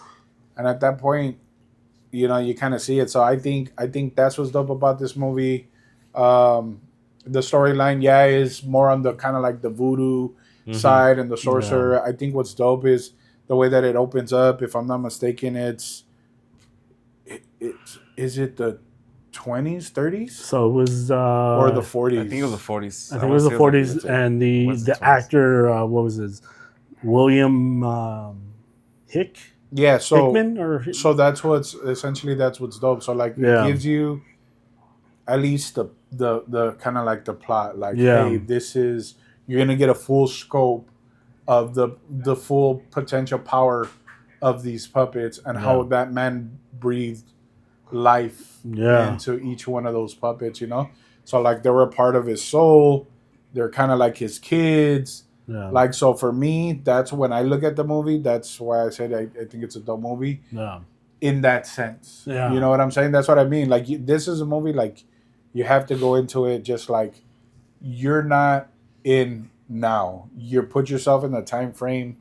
and at that point, you kind of see it. So I think that's what's dope about this movie. The storyline, is more on the kind of like the voodoo side and the sorcerer. I think what's dope is the way that it opens up. If I'm not mistaken, is it the 20s, 30s, So it was or the 40s? I think it was the 40s. I think it was the 40s, and What's the the 20s? actor, what was his, William Yeah, so Hickman or so that's what's dope. So like Yeah. it gives you at least the kind of like the plot. Like, Yeah. hey, this is you're gonna get a full scope of the full potential power of these puppets and how Yeah. that man breathed life Yeah. into each one of those puppets. So like they were a part of his soul. They're kind of like his kids. yeah, Like, so for me, that's when I look at the movie. That's why I said I think it's a dope movie yeah, in that sense. Yeah. You know what I'm saying? That's what I mean. Like, this is a movie, like, you have to go into it just like you're not in now. You put yourself in the time frame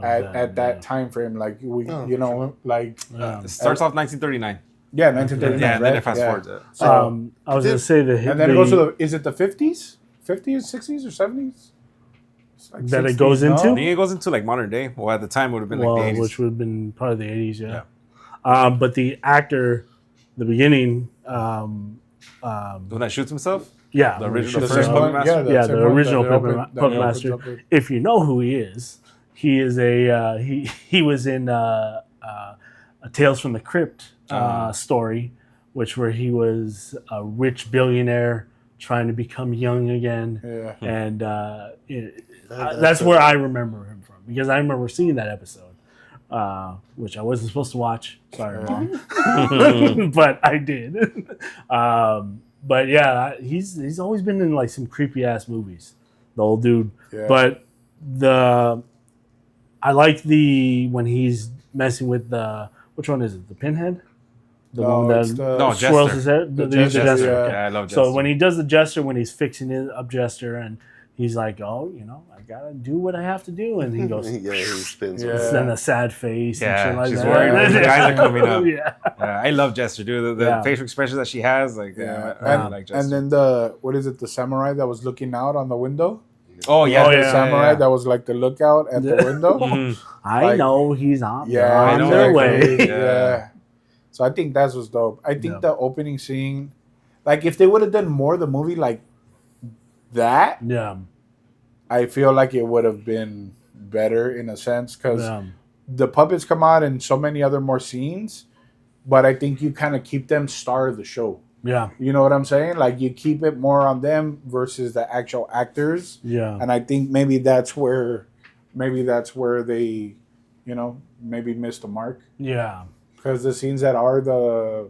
at that time frame. Like, like, Yeah. It starts off 1939. 1939, Yeah, and then right? it fast Yeah. forwards it. So, I was gonna say the and then it goes to is it the 50s? 50s, 60s, or 70s? It's like That it 60s, goes no? into? I think it goes into like modern day. Well, at the time, it would have been like the 80s. which would have been probably the 80s, yeah. But the actor, the beginning, The one that shoots himself? yeah, The when he original shoots The first same himself. Puppet one, Master? Yeah, same the one original that Puppet opened- that Puppet opens Master. up with- If you know who he is he was in a Tales from the Crypt story, where he was a rich billionaire trying to become young again, Yeah. and that's where I remember him from, because I remember seeing that episode, which I wasn't supposed to watch. Sorry, Mom, but I did. But yeah, he's always been in like some creepy ass movies, the old dude. Yeah. But I like when he's messing with which one is it? The Pinhead, the No, one it's that No, swirls Jester. his head. The The Jester, Jester. yeah. Yeah, I love Jester. So when he does the Jester, when he's fixing it up Jester, and he's like, "Oh, I gotta do what I have to do," and he goes, yeah, he spins. Yeah. with then a sad face, Yeah, and shit like she's that. worried. The eyes are coming up. Yeah, Yeah, I love Jester, dude. The Yeah. facial expressions that she has, like, Yeah. I really like Jester. And then the samurai that was looking out on the window? oh, yeah. Oh, The yeah, samurai that was like the lookout at the Yeah. window? Mhm. I Like- know he's on. Yeah, they're on know, their exactly. way. Yeah. Yeah. So I think that was dope. I think Yeah. the opening scene, like if they would have done more of the movie like that, Yeah, I feel like it would have been better in a sense because Yeah. the puppets come out in so many other more scenes, but I think you kind of keep them star of the show. Yeah. You know what I'm saying? Like you keep it more on them versus the actual actors. Yeah. And I think maybe that's where they, maybe missed the mark Yeah. because the scenes that are the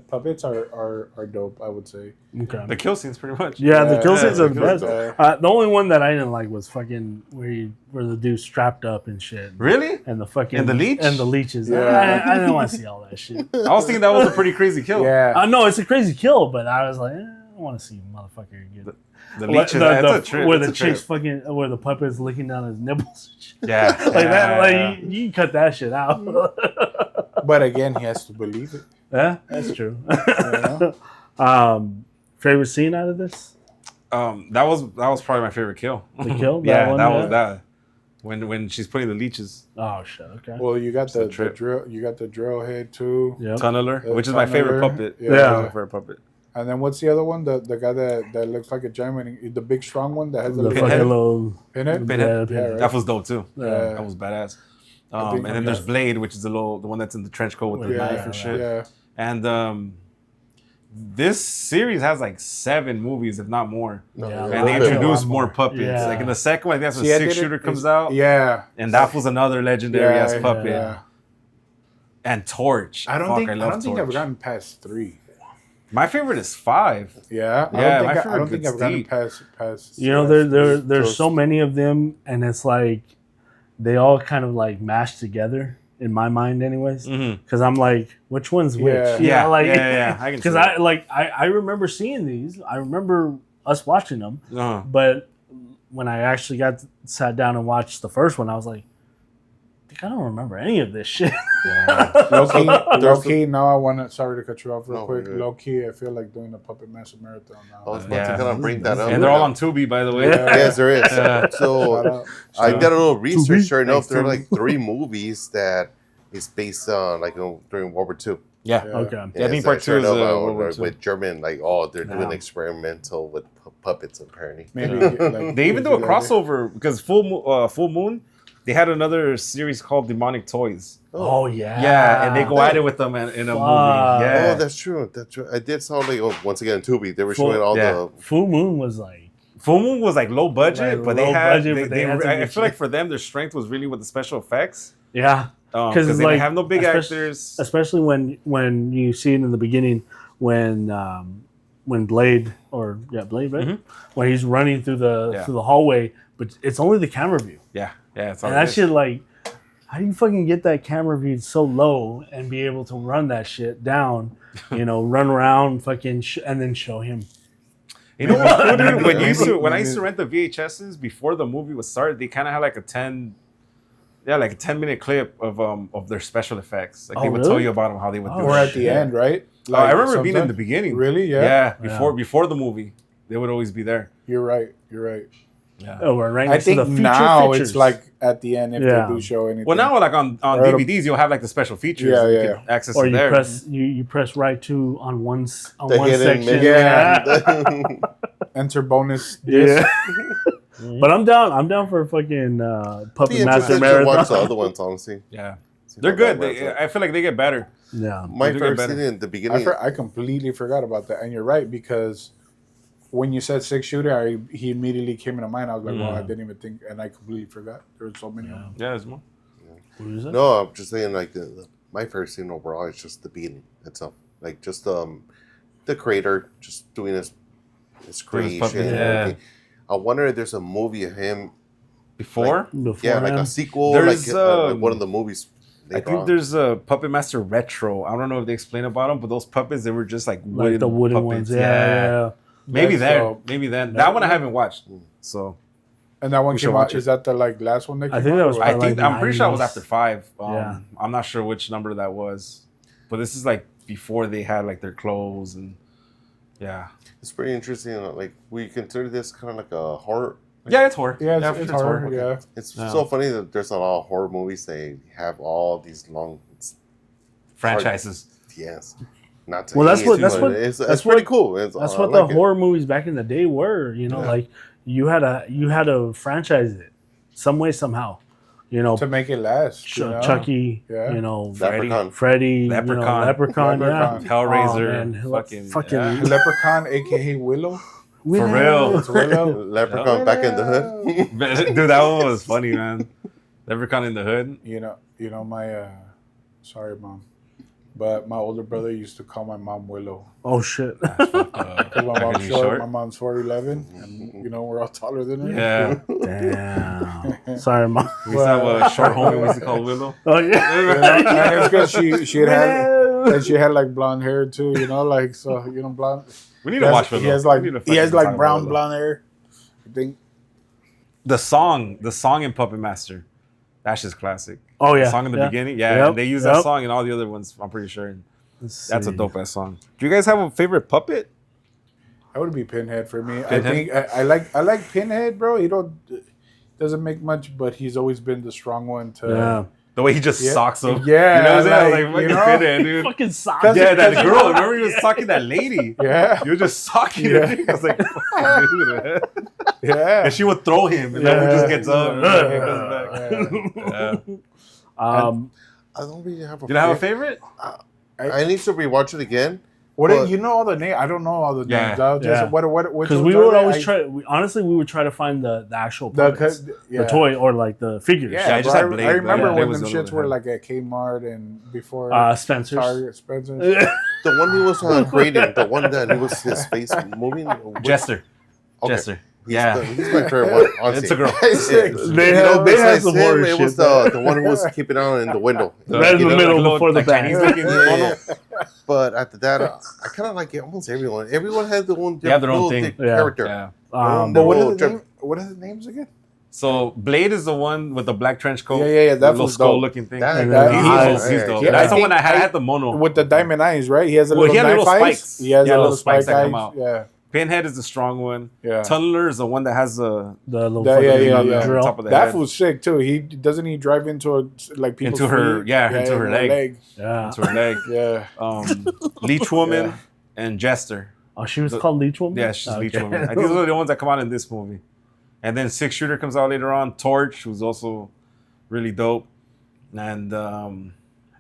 puppets are dope. I would say. Okay. The kill scenes, pretty much. Yeah, the kill Yeah, scenes the are the kill best. scenes. The only one that I didn't like was fucking where the dude's strapped up and shit. Really? And the fucking And the leech? and the leeches. Yeah. I didn't want to see all that shit. I was thinking that was a pretty crazy kill. Yeah. No, it's a crazy kill, but I was like, I don't want to see motherfucker get The leeches, that's a trip. where that's the a chick's trip. fucking where the puppet's licking down his nipples. Yeah. Like that, like you can cut that shit out. But again, he has to believe it. Yeah, that's true. Yeah. Favorite scene out of this? That was probably my favorite kill. The kill? Yeah, one, that was that. When she's putting the leeches. Oh shit! Okay. Well, you got the trip. drill. You got the drill head too. Yep. Tunneler, The which is my favorite tunneler. puppet. Yeah. That's my favorite puppet. And then what's the other one? The guy that looks like a German, the big strong one that has The the fucking Pinhead? little Pinhead. Pinhead. Yeah, right. That was dope too. Yeah. That was badass. I think And then there's Blade, which is the one that's in the trench coat with the Yeah, knife and shit. Yeah. And this series has like 7 movies, if not more. Yeah, And a they little bit. introduce A lot more more. puppets. Yeah. Like in the second one, I think that's when See, I Six did it- Shooter comes it's- out. Yeah. And that was another legendary ass puppet. Yeah. And Torch. I don't Fuck, think I love don't think I've Torch. gotten past 3. My favorite is 5. Yeah. Yeah, my I favorite don't think gets I've gotten deep. past. You know, there's so many of them, and it's like they all kind of like mashed together in my mind, anyways. Mm-hmm. Because I'm like, which one's which? Yeah. You know, like, Yeah. I can see because that. I remember seeing these. I remember us watching them, Uh-huh. but when I actually sat down and watched the first one, I was like, I don't remember any of this shit. Low key, now I want to. Sorry to cut you off real No, quick. you're good. Low key, I feel like doing a Puppet Master marathon now. I was about Yeah. to kind of bring that up. And they're all on Tubi, by the way. Yeah. Yes, there is. Yeah. Shout So out. I Shout did a out. little research. Sure enough, Thanks, there are Tubi. like 3 movies that is based on like during World War II. Yeah. Yeah. Okay. Yeah, I think part sure 2 is enough, World War II. with German, like they're doing Yeah. experimental with puppets apparently. Maybe like, They even do a like- crossover because Full Moon, they had another series called Demonic Toys. Oh yeah. Yeah, and they go at it with them in a movie. Fuck. Yeah. Oh, that's true. That's true. I did saw like once again Tubi. They were Full- showing all yeah. the Full Moon was like, Full Moon was like low budget, Like, but they low had. budget, but they had some I good feel like shit. for them, their strength was really with the special effects. yeah. Because it's they like- didn't have no big especially- actors. Especially when you see it in the beginning when Blade Blade, right? Mhm. When he's running through the hallway, but it's only the camera view. Yeah, it's all And it that is. shit, like, how do you fucking get that camera view so low and be able to run that shit down? Run around, fucking, and then show him. You know what's cool, dude? When Maybe- I used to rent the VHSs before the movie was started, they kind of had like a 10-minute clip of their special effects. Like Oh, they would really? tell you about them, how they would do Or it. at the end, right? I remember being in sometimes- the beginning. Really? Yeah. Before the movie, they would always be there. You're right. You're right. Yeah. Oh, we're right I next to think the feature now pictures. it's like at the end if Yeah. they do show anything. Well, now like on Or it'll- DVDs, you'll have like the special features. Yeah, you yeah, can access or it you there. press you press right to on one the one hidden section. menu. Yeah. Enter bonus. Yeah. But I'm down for a fucking Puppet Be Master interested to watch the Marathon. other ones, honestly. Yeah, See they're how good. that works out. I feel like they get better. Yeah. My They do get favorite better. scene in the beginning. I completely forgot about that, and you're right because when you said 6 shooter, he immediately came into mind. I was like, well, I didn't even think, and I completely forgot. There were so many of them. Yeah, there's more. What is it? No, I'm just saying like my favorite scene overall is just the beginning itself. Like just the creator just doing his Doing his creation. puppet, and yeah. everything. I wonder if there's a movie of him. Before, Before Yeah, like him? a sequel, There's, like one of the movies. I later think on. there's a Puppet Master Retro. I don't know if they explain about them, but those puppets, they were just like like the wooden puppets. ones. Yeah. Maybe That's there, dope. maybe then. That one I haven't watched. So And that one We should came watch out. it. Is that the last one that came I think out? that was or I what? probably think like I'm pretty sure I was 90s. after 5. Yeah. I'm not sure which number that was, but this is like before they had like their clothes and yeah. It's pretty interesting. Like we consider this kind of like a horror. Yeah, it's horror. Yeah, for it's sure horror. Yeah. It's Yeah. so funny that there's a lot of horror movies. They have all these long. Franchises. Yes. Not to Well, that's hate what- it, that's but what- it's that's pretty what- cool. That's I what like the it. horror movies back in the day were. Yeah. Like you had to franchise it some way somehow. You know, to make it last. Chucky. Yeah. You know, Leprechaun. Freddy. Leprechaun. Leprechaun. Leprechaun. Yeah. Hellraiser. Oh, fucking. Yeah. Leprechaun, aka Willow. For real. It's Willow. Leprechaun back in the hood. Dude, that one was funny, man. Leprechaun in the hood. You know my. Sorry, mom, but my older brother used to call my mom Willow. Oh shit. Because my mom's Really short. short? My mom's 4'11", and we're all taller than her. Yeah. Damn. Sorry, mom. We used to have a short homie we used to call Willow. Oh yeah. And it's because she had like blonde hair too. Like so. Blonde. We need to watch Willow. He has We need to fucking talk about brown Willow. blonde hair. I think. The song in Puppet Master. That's just classic. Oh yeah. The song in the yeah. beginning. Yeah, Yep, and they use that song in all the other ones, I'm pretty sure. Let's That's a see. dope ass song. Do you guys have a favorite puppet? That would be Pinhead for me. Pinhead? I think I like Pinhead, bro. He doesn't make much, but he's always been the strong one to. Yeah. The way he just Yeah. socks them. Yeah, You know what I'm saying? like, Like, you fucking know? Pinhead, dude. Fucking sock. Yeah, that girl. Remember he was talking that lady. Yeah, You were just socking Yeah. her. I was like, fucking dude. yeah. And she would throw him, and then he just gets up. And Yeah. he comes back. Yeah. I don't really have a You don't have a favorite? I need to rewatch it again. What But- you know all the names? I don't know all the Yeah. names. I'll just Yeah. which Because we ones are would they? always try. Honestly, we would try to find the actual the puppets, yeah. the toy or like the figures. Yeah, Yeah, I just bro, had Blade, I remember but when Blade them was the shits other were one. like at Kmart and before Spencer's. Target, Spencer's. The one he was creating, the one that he was his face moving. Jester. Okay. Jester. He's Yeah. he's my favorite one. Honestly. It's a girl. They You have know, besides some him, horror it was shit. the one who was keeping on in the window. Right in the Like, middle little- before the like bag. Chinese looking Yeah. mono. But after that, I kind of like it. Almost everyone. Everyone has their own, They have their own little thing. Yeah. character. Yeah. But what Oh, are the names? What are the names again? So Blade is the one with the black trench coat. Yeah. The That little was skull dope. looking thing. That- And that- then He's eyes. dope. He's dope. Yeah, That's I the one I think had the mono. With the diamond eyes, right? He has a Well, he little had knife little eyes. spikes. He has Yeah, a little little spikes spike that eyes. come out. Yeah, Pinhead is the strong one. yeah. Tunneler is the one that has the The little Yeah, fucking yeah, on the yeah. drill. top of the That head. fool's sick too. He doesn't he drive into a like people's Into her- feet? yeah, into her leg. Yeah. into her leg. Yeah. Leech Woman Yeah. and Jester. Oh, she was The- called Leech Woman. Yeah, she's Leech Okay. Woman. I think those are the ones that come out in this movie. And then Six Shooter comes out later on. Torch, who's also really dope. And I think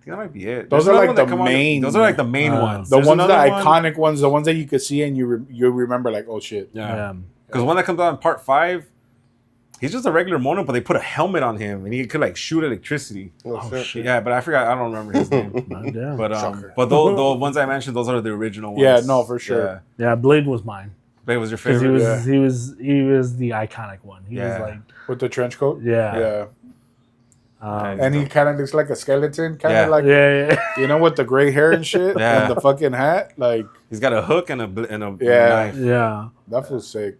that might be it. Those There's are another like one that the come out- main- Those are like the main ones. The There's ones, the another one- iconic ones, the ones that you could see and you remember like, oh shit. Yeah. Yeah. Because one that comes out in part 5, he's just a regular mono, but they put a helmet on him and he could like shoot electricity. Oh, shit. Yeah, but I forgot. I don't remember his name. Yeah. But those the ones I mentioned, those are the original ones. Yeah, no, for sure. Yeah. Yeah, Blade was mine Blade was your because favorite. he was the iconic one. He was Yeah. like, With the trench coat. yeah, Yeah. Um, And he kind of looks like a skeleton, kind of Yeah. like yeah. with the gray hair and shit, Yeah. and the fucking hat. Like He's got a hook and a Yeah. knife. Yeah. that feels sick.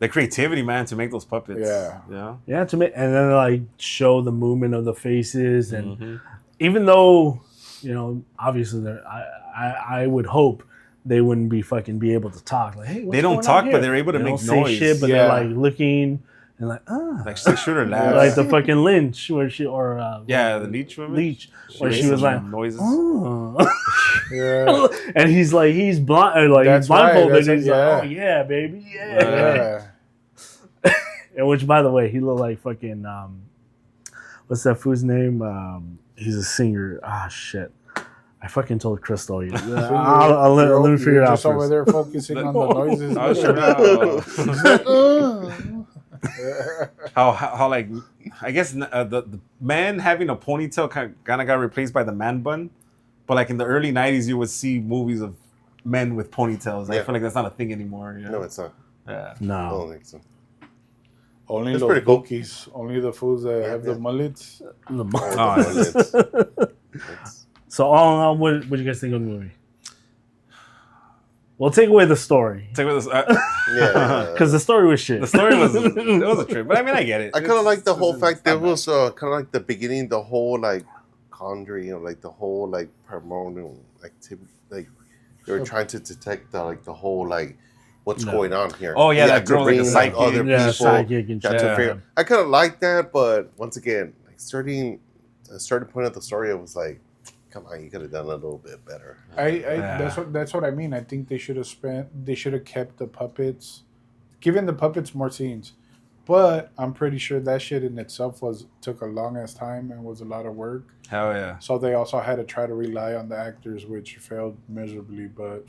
The creativity, man, to make those puppets. Yeah. Yeah. Yeah, to me, and then like show the movement of the faces, and Mhm. even though, obviously, I would hope they wouldn't be able to talk. Like, hey, what's They don't going talk, on but here? they're able to They make don't say noise. shit, but Yeah. they're like looking and like, Like Six Shooter laughs. like the fucking Lynch where she or Yeah, the Leech Woman. Leech where makes she was some like, noises. oh. Yeah. And he's blind, like That's he's blindfolded. right, And he's yeah. like, oh yeah, baby, yeah. Yeah. And which, by the way, he looked like fucking what's that fool's name? He's a singer. Ah, shit. I fucking told Crystal. I'll let me figure it out Just over first. there focusing on the noises. I was sure how like I guess the man having a ponytail kind of got replaced by the man bun, but like in the early '90s you would see movies of men with ponytails. I Yeah. feel like that's not a thing anymore. You know? No, it's not. Yeah. I No. don't think so. Only It's those pretty cool. bookies. Only the fools that have the mullets. It's- So all in all, what do you guys think of the movie? Well, take away the story Take with this. yeah. because the story was shit. The story was a trip, but I mean I get it. I kind of like the whole It's fact not that bad. was kind of like the beginning, the whole like conjuring, like the whole like paranormal activity, like they were trying to detect the whole like what's going on here. Oh, yeah, You that have to girl, like, bring the like psychic. other Yeah, people. psychic and got shit. to Yeah. figure. I kind of like that, but once again, like starting point of the story, I was like, come on, you could have done a little bit better. That's what I mean. I think they should have kept the puppets giving the puppets more scenes. But I'm pretty sure that shit in itself took a long ass time and was a lot of work. Hell yeah. So they also had to try to rely on the actors, which failed miserably. But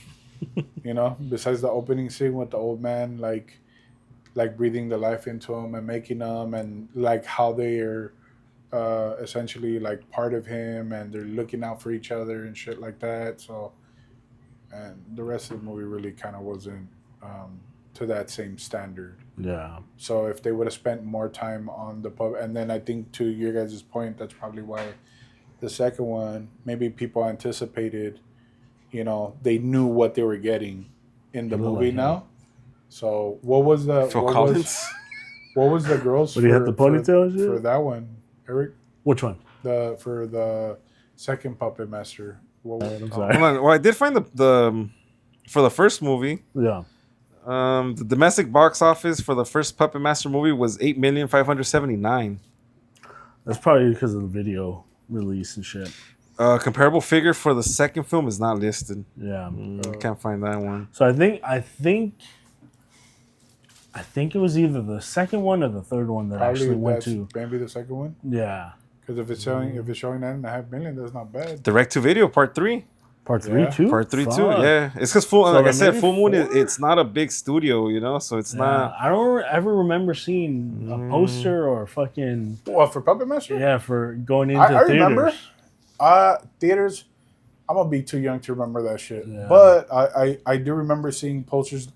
besides the opening scene with the old man, like breathing the life into him and making them, and like how they are essentially like part of him, and they're looking out for each other and shit like that. So, and the rest of the movie really kind of wasn't to that same standard. Yeah. So if they would have spent more time on the pub, and then I think to your guys' point, that's probably why the second one, maybe people anticipated, they knew what they were getting in the movie like now. So what was the Phil what Collins. was the girls? But he had the ponytail shit? for that one, Eric? Which one? For the second Puppet Master. What was, I'm sorry. Hold on. Well, I did find the for the first movie. Yeah. The domestic box office for the first Puppet Master movie was 8,579,000. That's probably because of the video release and shit. Comparable figure for the second film is not listed. Yeah. Can't find that one. So I think it was either the second one or the third one that probably actually went that's to. maybe the second one. Yeah. Because if it's showing 9.5 million, that's not bad. Direct to video part 3. Part 3 Yeah. too? Part 3 too. Fuck. Yeah. It's because Full So like I they said, made Full Moon four? it's not a big studio, so it's Yeah. not. I don't ever remember seeing a poster or fucking Well, for Puppet Master? for going into I theaters. remember. Theaters. I'm gonna be too young to remember that shit. Yeah. But I do remember seeing posters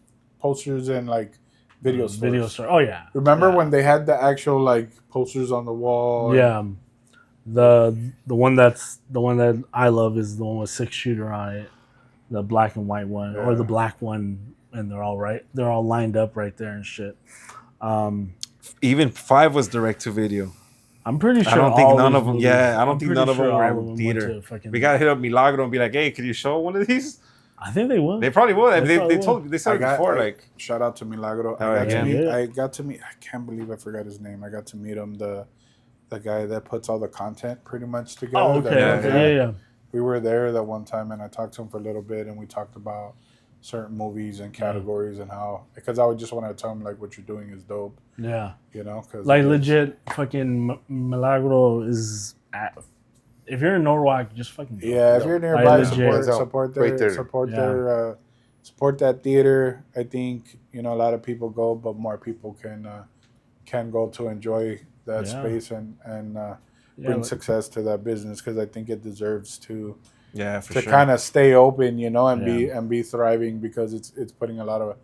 in like video stores. Video store. Oh yeah. Remember Yeah. when they had the actual like posters on the wall? Yeah. The one that I love is the one with 6-shooter on it, the black and white one, or Yeah. the black one, and they're all lined up right there and shit. Even 5 was direct to video. I'm pretty sure. I don't think all none these of them. movies- Yeah, I I'm don't think pretty none of sure them were all of in went theater. to fucking We gotta hit up Milagro and be like, "Hey, could you show one of these?" I think they will. They probably would. They probably They said I it got- before. I- Like, Shout out to Milagro. Oh, yeah. I got to meet. I can't believe I forgot his name. I got to meet him. The guy that puts all the content pretty much together. Oh, okay. Yeah, Okay. Yeah. We were there that one time, and I talked to him for a little bit, and we talked about certain movies and categories and how, because I would just want to tell him like what you're doing is dope, Yeah. because Like legit, fucking Milagro is. If you're in Norwalk, just fucking go. yeah. If you're nearby, legit. support Right there. support that theater. I think a lot of people go, but more people can go to enjoy that Yeah. space and Yeah, bring like- success to that business, because I think it deserves to yeah, for to sure. kind of stay open, and Yeah. be thriving, because it's putting a lot of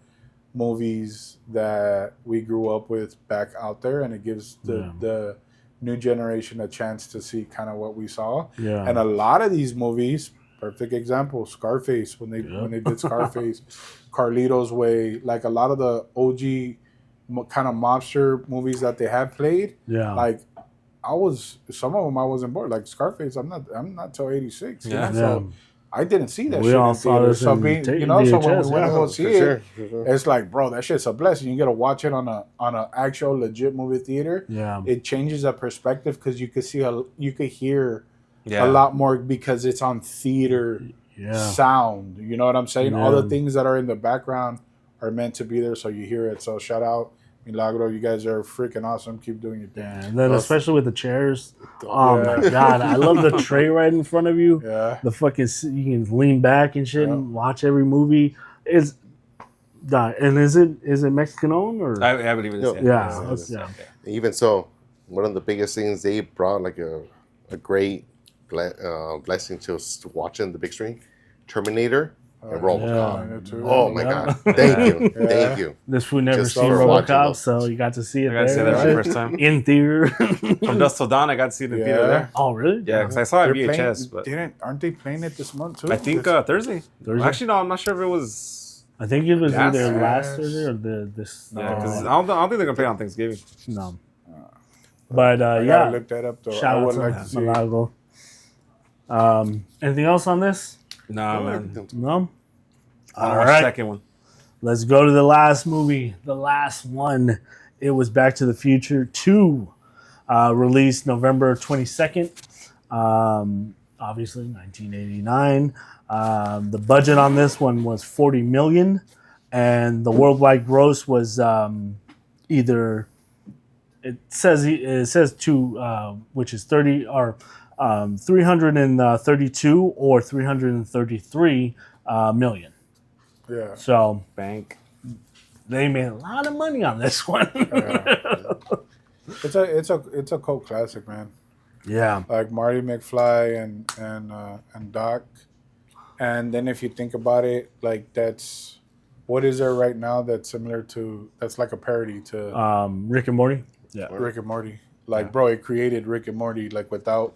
movies that we grew up with back out there, and it gives the new generation a chance to see kind of what we saw. Yeah. And a lot of these movies, perfect example, Scarface, when they did Scarface, Carlito's Way, like a lot of the OG kind of mobster movies that they have played, Yeah. like some of them I wasn't bored. Like Scarface, I'm not till 86. Yeah. So I didn't see that We shit all in saw theater. this So in being, ta- so when we VHS, went to go Oh, see for it, sure, for sure. it's like, bro, that shit's a blessing. You get to watch it on a actual legit movie theater. Yeah. It changes the perspective, because you could hear Yeah. a lot more, because it's on theater Yeah. sound. You know what I'm saying? All Yeah. the things that are in the background are meant to be there, so you hear it. So shout out Milagro, you guys are freaking awesome. Keep doing your thing. Yeah. And then Well, especially with the chairs. Oh Yeah. my god, I love the tray right in front of you. Yeah. The fucking you can lean back and shit and watch every movie. And is it Mexican owned or? I believe it is. No. Yeah. yeah. Yeah. That's, yeah. Even so, one of the biggest things they brought, like a great blessing to us watching the big screen, Terminator and RoboCop. Yeah. Oh my Yeah. God! Thank you, Yeah. thank you. This food never Just seen for watching RoboCop, those. so you got to see it I got to see there. that for the right? first time. In theater. From Dusk Till Dawn, I got to see it in theater there. Oh really? Yeah, because I saw it They're VHS, but aren't they playing it this month too? I think Thursday. Thursday? Actually, no, I'm not sure if it was. I think it was Yes. either last Thursday or this. Yeah, because I don't think they're gonna play it on Thanksgiving. No. But I yeah, gotta look that up though. shout I out would to like to see it. Milagro. Anything else on this? Nah, man. No. All All right. right. Second one. Let's go to the last movie. The last one. It was Back to the Future 2, released November 22nd. Obviously, 1989. The budget on this one was $40 million. and the worldwide gross was either it says two, which is 30 or 332 or 333 million. Yeah. So Bank. they made a lot of money on this one. It's a cult classic, man. Yeah. Like Marty McFly and Doc. And then if you think about it, like that's what is there right now that's similar to that's like a parody to Rick and Morty. Yeah. Rick and Morty. Like, bro, it created Rick and Morty like without.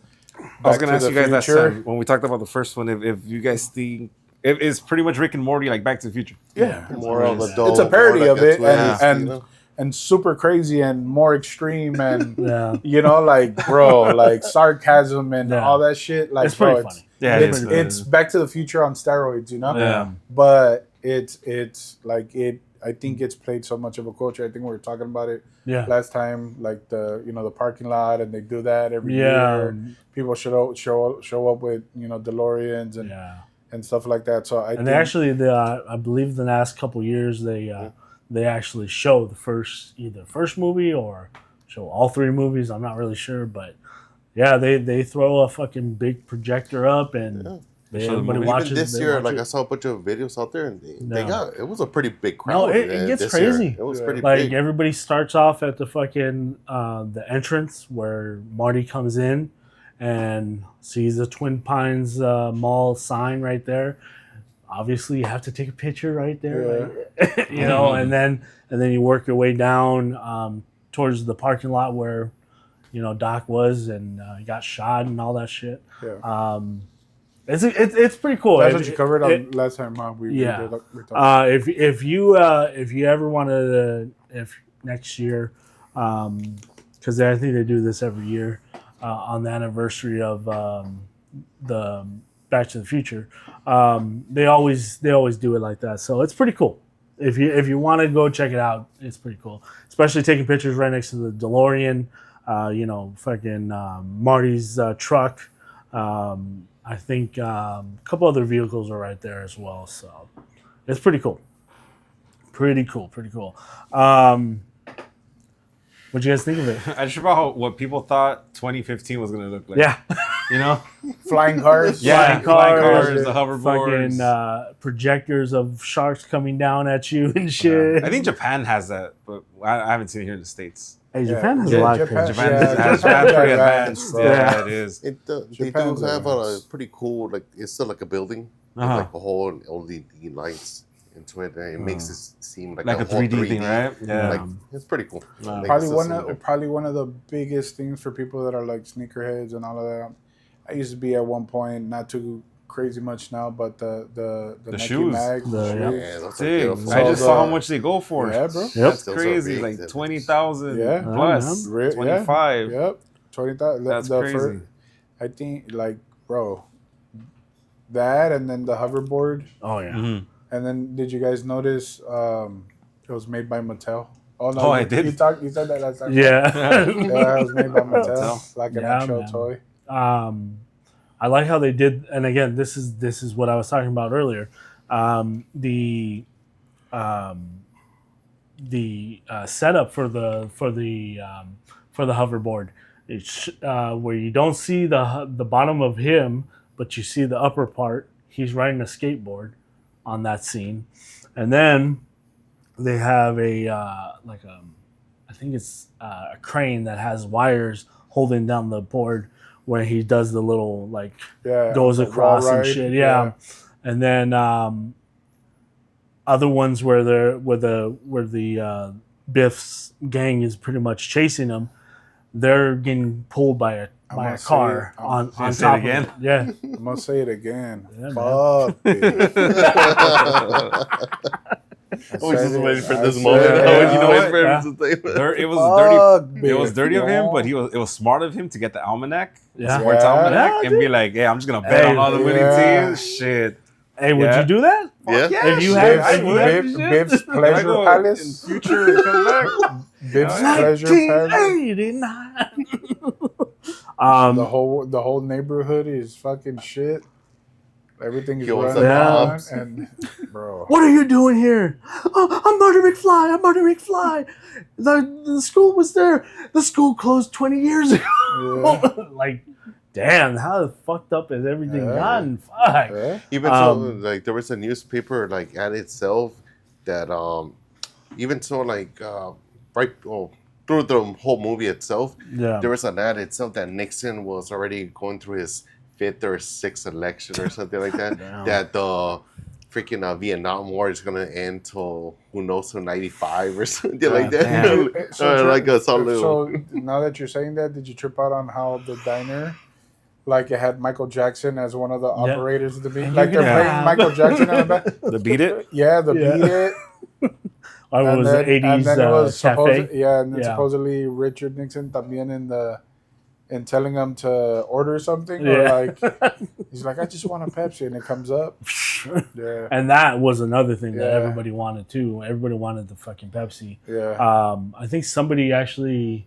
I was gonna Back ask to you the guys last Future. time when we talked about the first one if you guys think it's pretty much Rick and Morty like Back to the Future. Yeah, More of adult. it's a parody more of like a it, twist, and you know? and super crazy and more extreme and Yeah. you know, like bro, like sarcasm and Yeah. all that shit. Like, It's pretty bro, funny. Yeah, it's Back to the Future on steroids, you know. Yeah. But it's like it. I think it's played so much of a culture. I think we were talking about it Yeah. last time, like the parking lot, and they do that every Yeah. year. People show up with DeLoreans and Yeah. and stuff like that. So I And they actually, I believe the last couple years, they actually show either first movie or show all three movies. I'm not really sure, but yeah, they throw a fucking big projector up and Show the everybody movie. watches. Even this they year, watch like it. I saw a bunch of videos out there, and they No. got it was a pretty big crowd. No, it man, gets this crazy. year. It was Yeah. pretty Like big. everybody starts off at the fucking the entrance where Marty comes in and sees the Twin Pines Mall sign right there. Obviously, you have to take a picture right there, like, and then you work your way down towards the parking lot where Doc was and he got shot and all that shit. Yeah. It's pretty cool. That's what you covered on last time. We If you ever wanted to, if next year, because I think they do this every year on the anniversary of the Back to the Future, they always do it like that. So it's pretty cool. If you want to go check it out, it's pretty cool. Especially taking pictures right next to the DeLorean, fucking Marty's truck. I think a couple other vehicles are right there as well. So it's pretty cool. Pretty cool. What'd you guys think of it? I just about what people thought 2015 was gonna look like. Yeah. flying cars. Yeah, Flying cars, the hoverboards. Fucking projectors of sharks coming down at you and shit. I think Japan has that, but I haven't seen it here in the States. Hey, Japan has Yeah, a lot of Japan- crazy Japan shit. has Japan's pretty advanced, advanced. bro. Yeah, it is. They Japan's do have a advanced. pretty cool, like it's still like a building, with Uh-huh. like a whole LED lights into it, and it makes it seem like Like a whole 3D thing, right? Yeah. Like it's pretty cool. Like, Probably it's one just of probably one of the biggest things for people that are like sneakerheads and all of that. I used to be at one point, not too crazy much now, but the Nike shoes. Mag The- shoes. yeah. Yeah, those are Dude, beautiful. I just So saw how the- much they go for. Yeah, bro. Yep. That's Those are crazy. big. Like 20,000 Yeah. plus, Oh, 25. Yep, 20,000. That's crazy. I think like bro, that and then the hoverboard, Oh yeah. Mhm. and then did you guys notice it was made by Mattel? Oh no, Oh, I you, did. You said that last time. Yeah. Yeah, it was made by Mattel, Mattel. like an Yeah, actual man. toy. I like how they did, and again, this is what I was talking about earlier. The setup for the hoverboard, it's where you don't see the bottom of him, but you see the upper part. He's riding a skateboard on that scene, and then they have I think it's a crane that has wires holding down the board where he does the little like Yeah, goes the wall across and ride, shit. Yeah. And then other ones where the Biff's gang is pretty much chasing them, they're getting pulled by a gonna car say it. on Say it top again? of it. Yeah. I'm gonna say it again. Yeah, man. Fuck it. I was just waiting for this I moment. said I it. was You know waiting what? for him Yeah. to say that. It was dirty. Fuck, It was Biff, dirty of him, yeah. but it was smart of him to get the almanac, Yeah. sports Yeah. almanac, Yeah, and be dude. like, "Hey, I'm just gonna bet Hey, on all the winning yeah. teams." Shit. Hey, would Yeah. you do that? Yeah. Yeah, If you shit, had- I if you would. had- Shit. Biff's If I Pleasure go Palace. in future and come back. Biff's Yeah. Pleasure Palace. 1989. The whole neighborhood is fucking shit. Everything is He owns run the on, cops. and bro. What are you doing here? Oh, I'm Marty McFly. I'm Marty McFly. The school was there. The school closed 20 years ago. Yeah. Like, damn, how fucked up has everything Yeah. gotten? Fuck. Yeah. Even so, like there was a newspaper like ad itself that even so like through the whole movie itself, Yeah. there was an ad itself that Nixon was already going through his 5th or 6th election or something like that. Damn. That the freaking Vietnam War is gonna end till who knows till 95 or something like that. damn. Like a solid. So now that you're saying that, did you trip out on how the diner, like it had Michael Jackson as one of the operators of the beat? And Like they're you're gonna playing have- Michael Jackson in the back. The Beat It. Yeah, the Yeah. Beat It. Or was it 80s and then it was cafe? and then Yeah. supposedly Richard Nixon también in telling them to order something, or Yeah. like he's like, I just want a Pepsi, and it comes up. Yeah, And that was another thing that Yeah. everybody wanted too. Everybody wanted the fucking Pepsi. yeah. I think somebody actually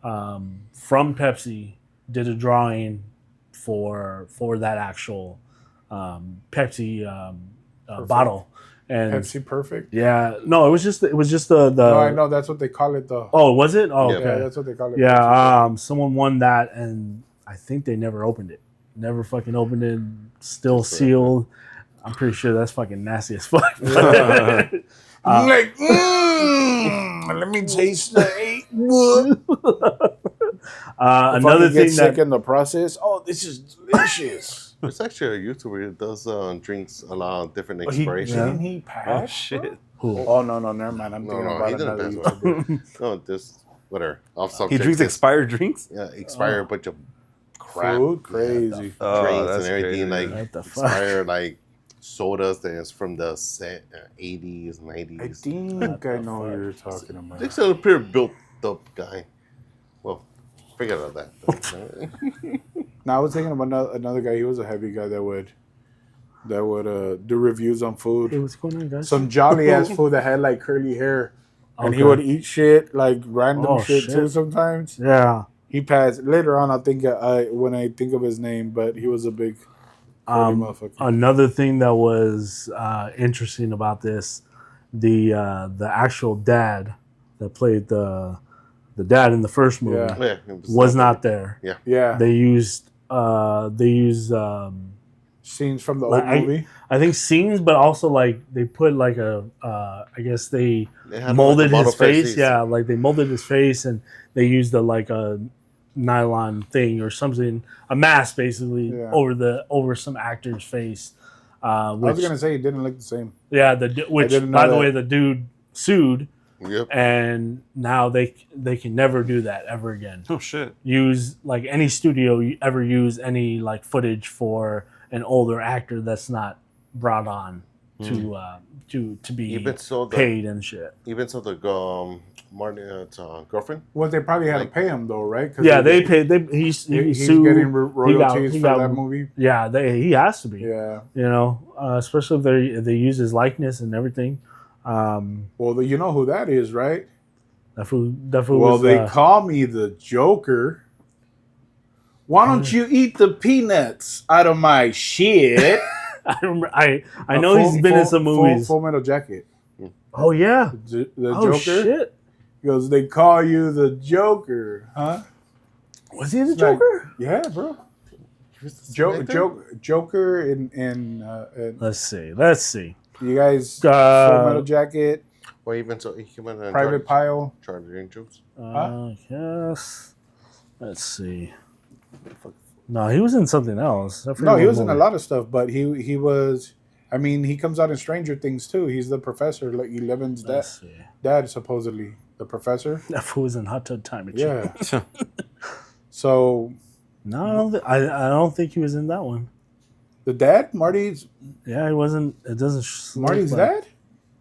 from Pepsi did a drawing for that actual Pepsi bottle. And Pepsi Perfect. yeah, no, it was just the. No, I know that's what they call it though. Oh, was it? Oh, Yeah. okay. Yeah, that's what they call it. Pepsi Yeah, someone won that, and I think they never opened it. Never fucking opened it. Still sealed. I'm pretty sure that's fucking nasty as fuck. I'm like, let me taste the eight. Another thing sick that in the process. Oh, this is delicious. There's actually a YouTuber who does drinks a lot of different But he expirations. didn't he Oh pass? shit. Oh no, never mind. I'm thinking No, about he didn't another pass away. YouTuber. No, this whatever. Off He subject. drinks expired drinks. Yeah, expire a bunch of crap. Food, crazy. Oh, Drinks that's and everything crazy. like What the fuck? expire like sodas that is from the 80s, I 90s. think I know what you're talking about. This is a pretty built up guy. Well, forget about that. Now I was thinking about another guy. He was a heavy guy that would do reviews on Hey, food. what's going on, guys? Some jolly ass food that had like curly hair, and he Okay. would eat shit like random Oh, shit too. shit. Sometimes Yeah. he passed later on. I think when I think of his name, but he was a big curly motherfucker. Another thing that was interesting about this, the actual dad that played the dad in the first movie Yeah. Yeah, it was not there. Yeah, They used scenes from the like, old movie. I think scenes, but also like they put like a I guess they They had, molded like, the his model face. faces. Yeah, like they molded his face and they used a nylon thing or something, a mask basically Yeah. over some actor's face. I was gonna say he didn't look the same. Yeah, which didn't know by the that. way, the dude sued, Yep. and now they can never do that ever again. Oh shit. Use like any studio ever use any like footage for an older actor that's not brought on to be Even so, paid and shit. the Martin's girlfriend. Well, they probably had to Like- pay him though, right? 'Cause Yeah, they paid. He's He's sued. getting royalties he for got- that movie. Yeah, he has to be. Yeah. You know, especially if they use his likeness and everything. Well, you know who that is, right? That fool Well, was, they call me the Joker. Why don't you eat the peanuts out of my shit? I remember. I know he's been in some movies. Full Metal Jacket. Oh yeah. The Oh Joker. shit. He goes, they call you the Joker, huh? Was he the It's like- Joker? Yeah, bro. Right there? Joker in Let's see. you guys Full Metal Jacket, Or even so, he came in Private Pile. Charlie Angels. Yes. Let's see. No, he was in something else. I forget No, he what was in a movie. lot of stuff, but he was. I mean, he comes out in Stranger Things too. He's the professor, like Eleven's Let's see. dad, supposedly the professor. That fool was in Hot Tub Time Machine. Yeah. So No, I don't think he was in that one. the dad, Marty's Yeah, he wasn't. It doesn't. look Marty's like- dad.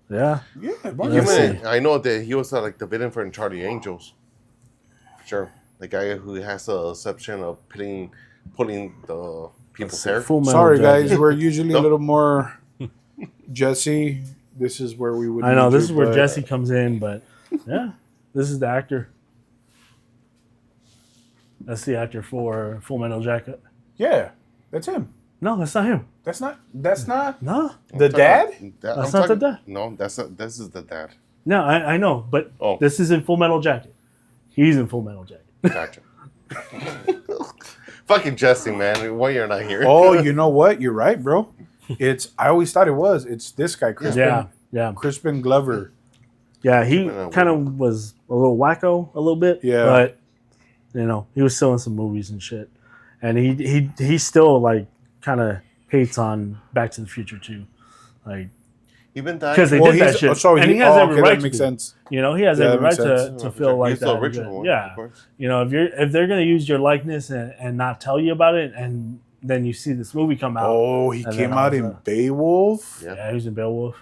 Yeah. Yeah, He Marty's Let's came see. in- I know that he was like the villain for Charlie Angels. Sure, the guy who has the exception of pulling the people's hair. Full Metal Sorry, Jacket. guys. We're usually a No. little more Jesse. This is where we would. I know need this you, is where but- Jesse comes in, but yeah, this is the actor. That's the actor for Full Metal Jacket. Yeah, that's him. No, that's not him. That's not No, the dad. That's not the dad. No, that's not. This is the dad. no, I know, but Oh. this is in Full Metal Jacket. He's in Full Metal Jacket. Gotcha. Fucking jesting, man. Why you're not here? Oh, you know what? You're right, bro. I always thought it was. It's this guy, Yeah. Crispin Glover. Yeah, he kind of was a little wacko a little bit. Yeah. But, he was still in some movies and shit. And he still, like, kind of hates on Back to the Future, too. Like, Even that. because they did that shit. And he has every right that makes to. sense. He has Yeah, every that right makes sense. to feel like He's that. the original one, Yeah. of course. If they're going to use your likeness and not tell you about it, and then you see this movie come out. Oh, he And came then all out of in that. Beowulf. Yeah. Yeah, he was in Beowulf.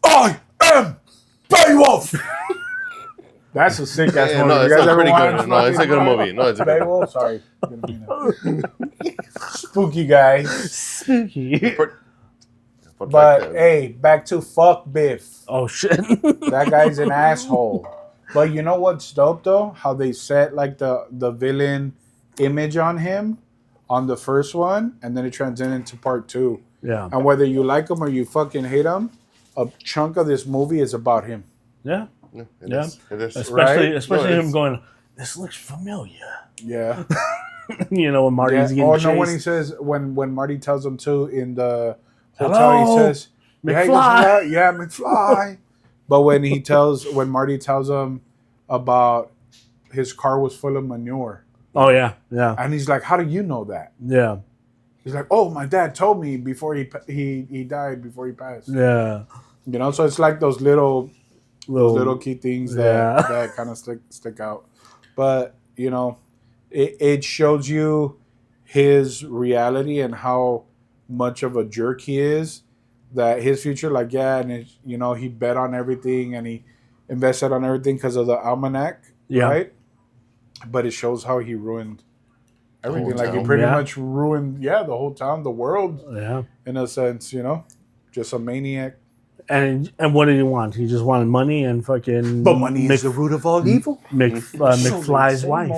I am Beowulf. That's a sick ass Yeah, movie. no, You it's guys a ever pretty watch good. No, it's a good movie. No, it's a good. Beowulf? Sorry. Spooky guy. Spooky. But hey, back to fuck Biff. Oh, shit. That guy's an asshole. But you know what's dope though? How they set like the villain image on him on the first one, and then it transcended into part 2. Yeah. And whether you like him or you fucking hate him, a chunk of this movie is about him. Yeah. Yeah, it Yeah. is. It is. Especially No, him it's- going, this looks familiar. Yeah. When Marty's getting Oh chased. no! When he says when Marty tells him to in the hotel, Hello, he says McFly. Yeah, McFly. But when Marty tells him about his car was full of manure, Oh, yeah. Yeah. and he's like, "How do you know that?" Yeah. He's like, "Oh, my dad told me before he died before he passed." Yeah. So it's like those little key things Yeah. that kind of stick out. But it shows you his reality and how much of a jerk he is. That his future, he bet on everything and he invested on everything because of the almanac, Yeah. right? But it shows how he ruined everything. whole Like he town. pretty Yeah. much ruined, the whole town, the world, Yeah. in a sense. Just a maniac. And what did he want? He just wanted money and fucking the root of all evil. McFly's wife.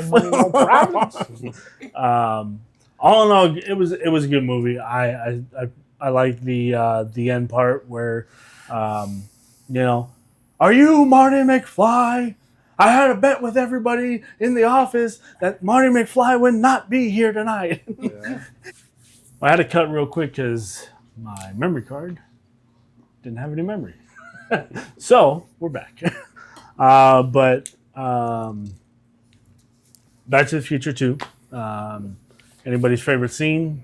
All in all, it was a good movie. I like the end part where, are you Marty McFly? I had a bet with everybody in the office that Marty McFly would not be here tonight. Yeah. I had to cut real quick because my memory card didn't have any memory. So we're back. But Back to the Future 2. Anybody's favorite scene?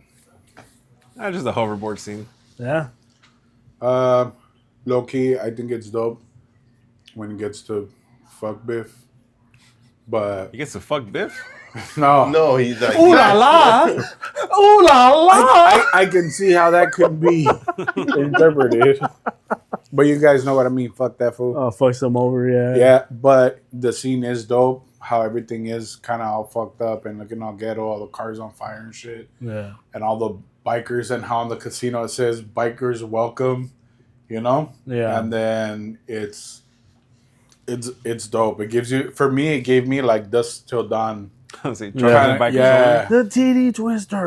Just the hoverboard scene. Yeah. Low key, I think it's dope when it gets to fuck Biff. But He gets to fuck Biff. No, he's like. Ooh la la! Ooh la la! I can see how that could be interpreted. But you guys know what I mean. Fuck that fool. Oh, fucks them over, yeah. Yeah, but the scene is dope. How everything is kind of all fucked up and looking all ghetto, all the cars on fire and shit. Yeah. And all the bikers, and how in the casino it says bikers welcome, Yeah. And then it's dope. It gives you, for me, it gave me like Dusk Till Dawn. I was like, Yeah. trucking the bikers Yeah. The TD Twister.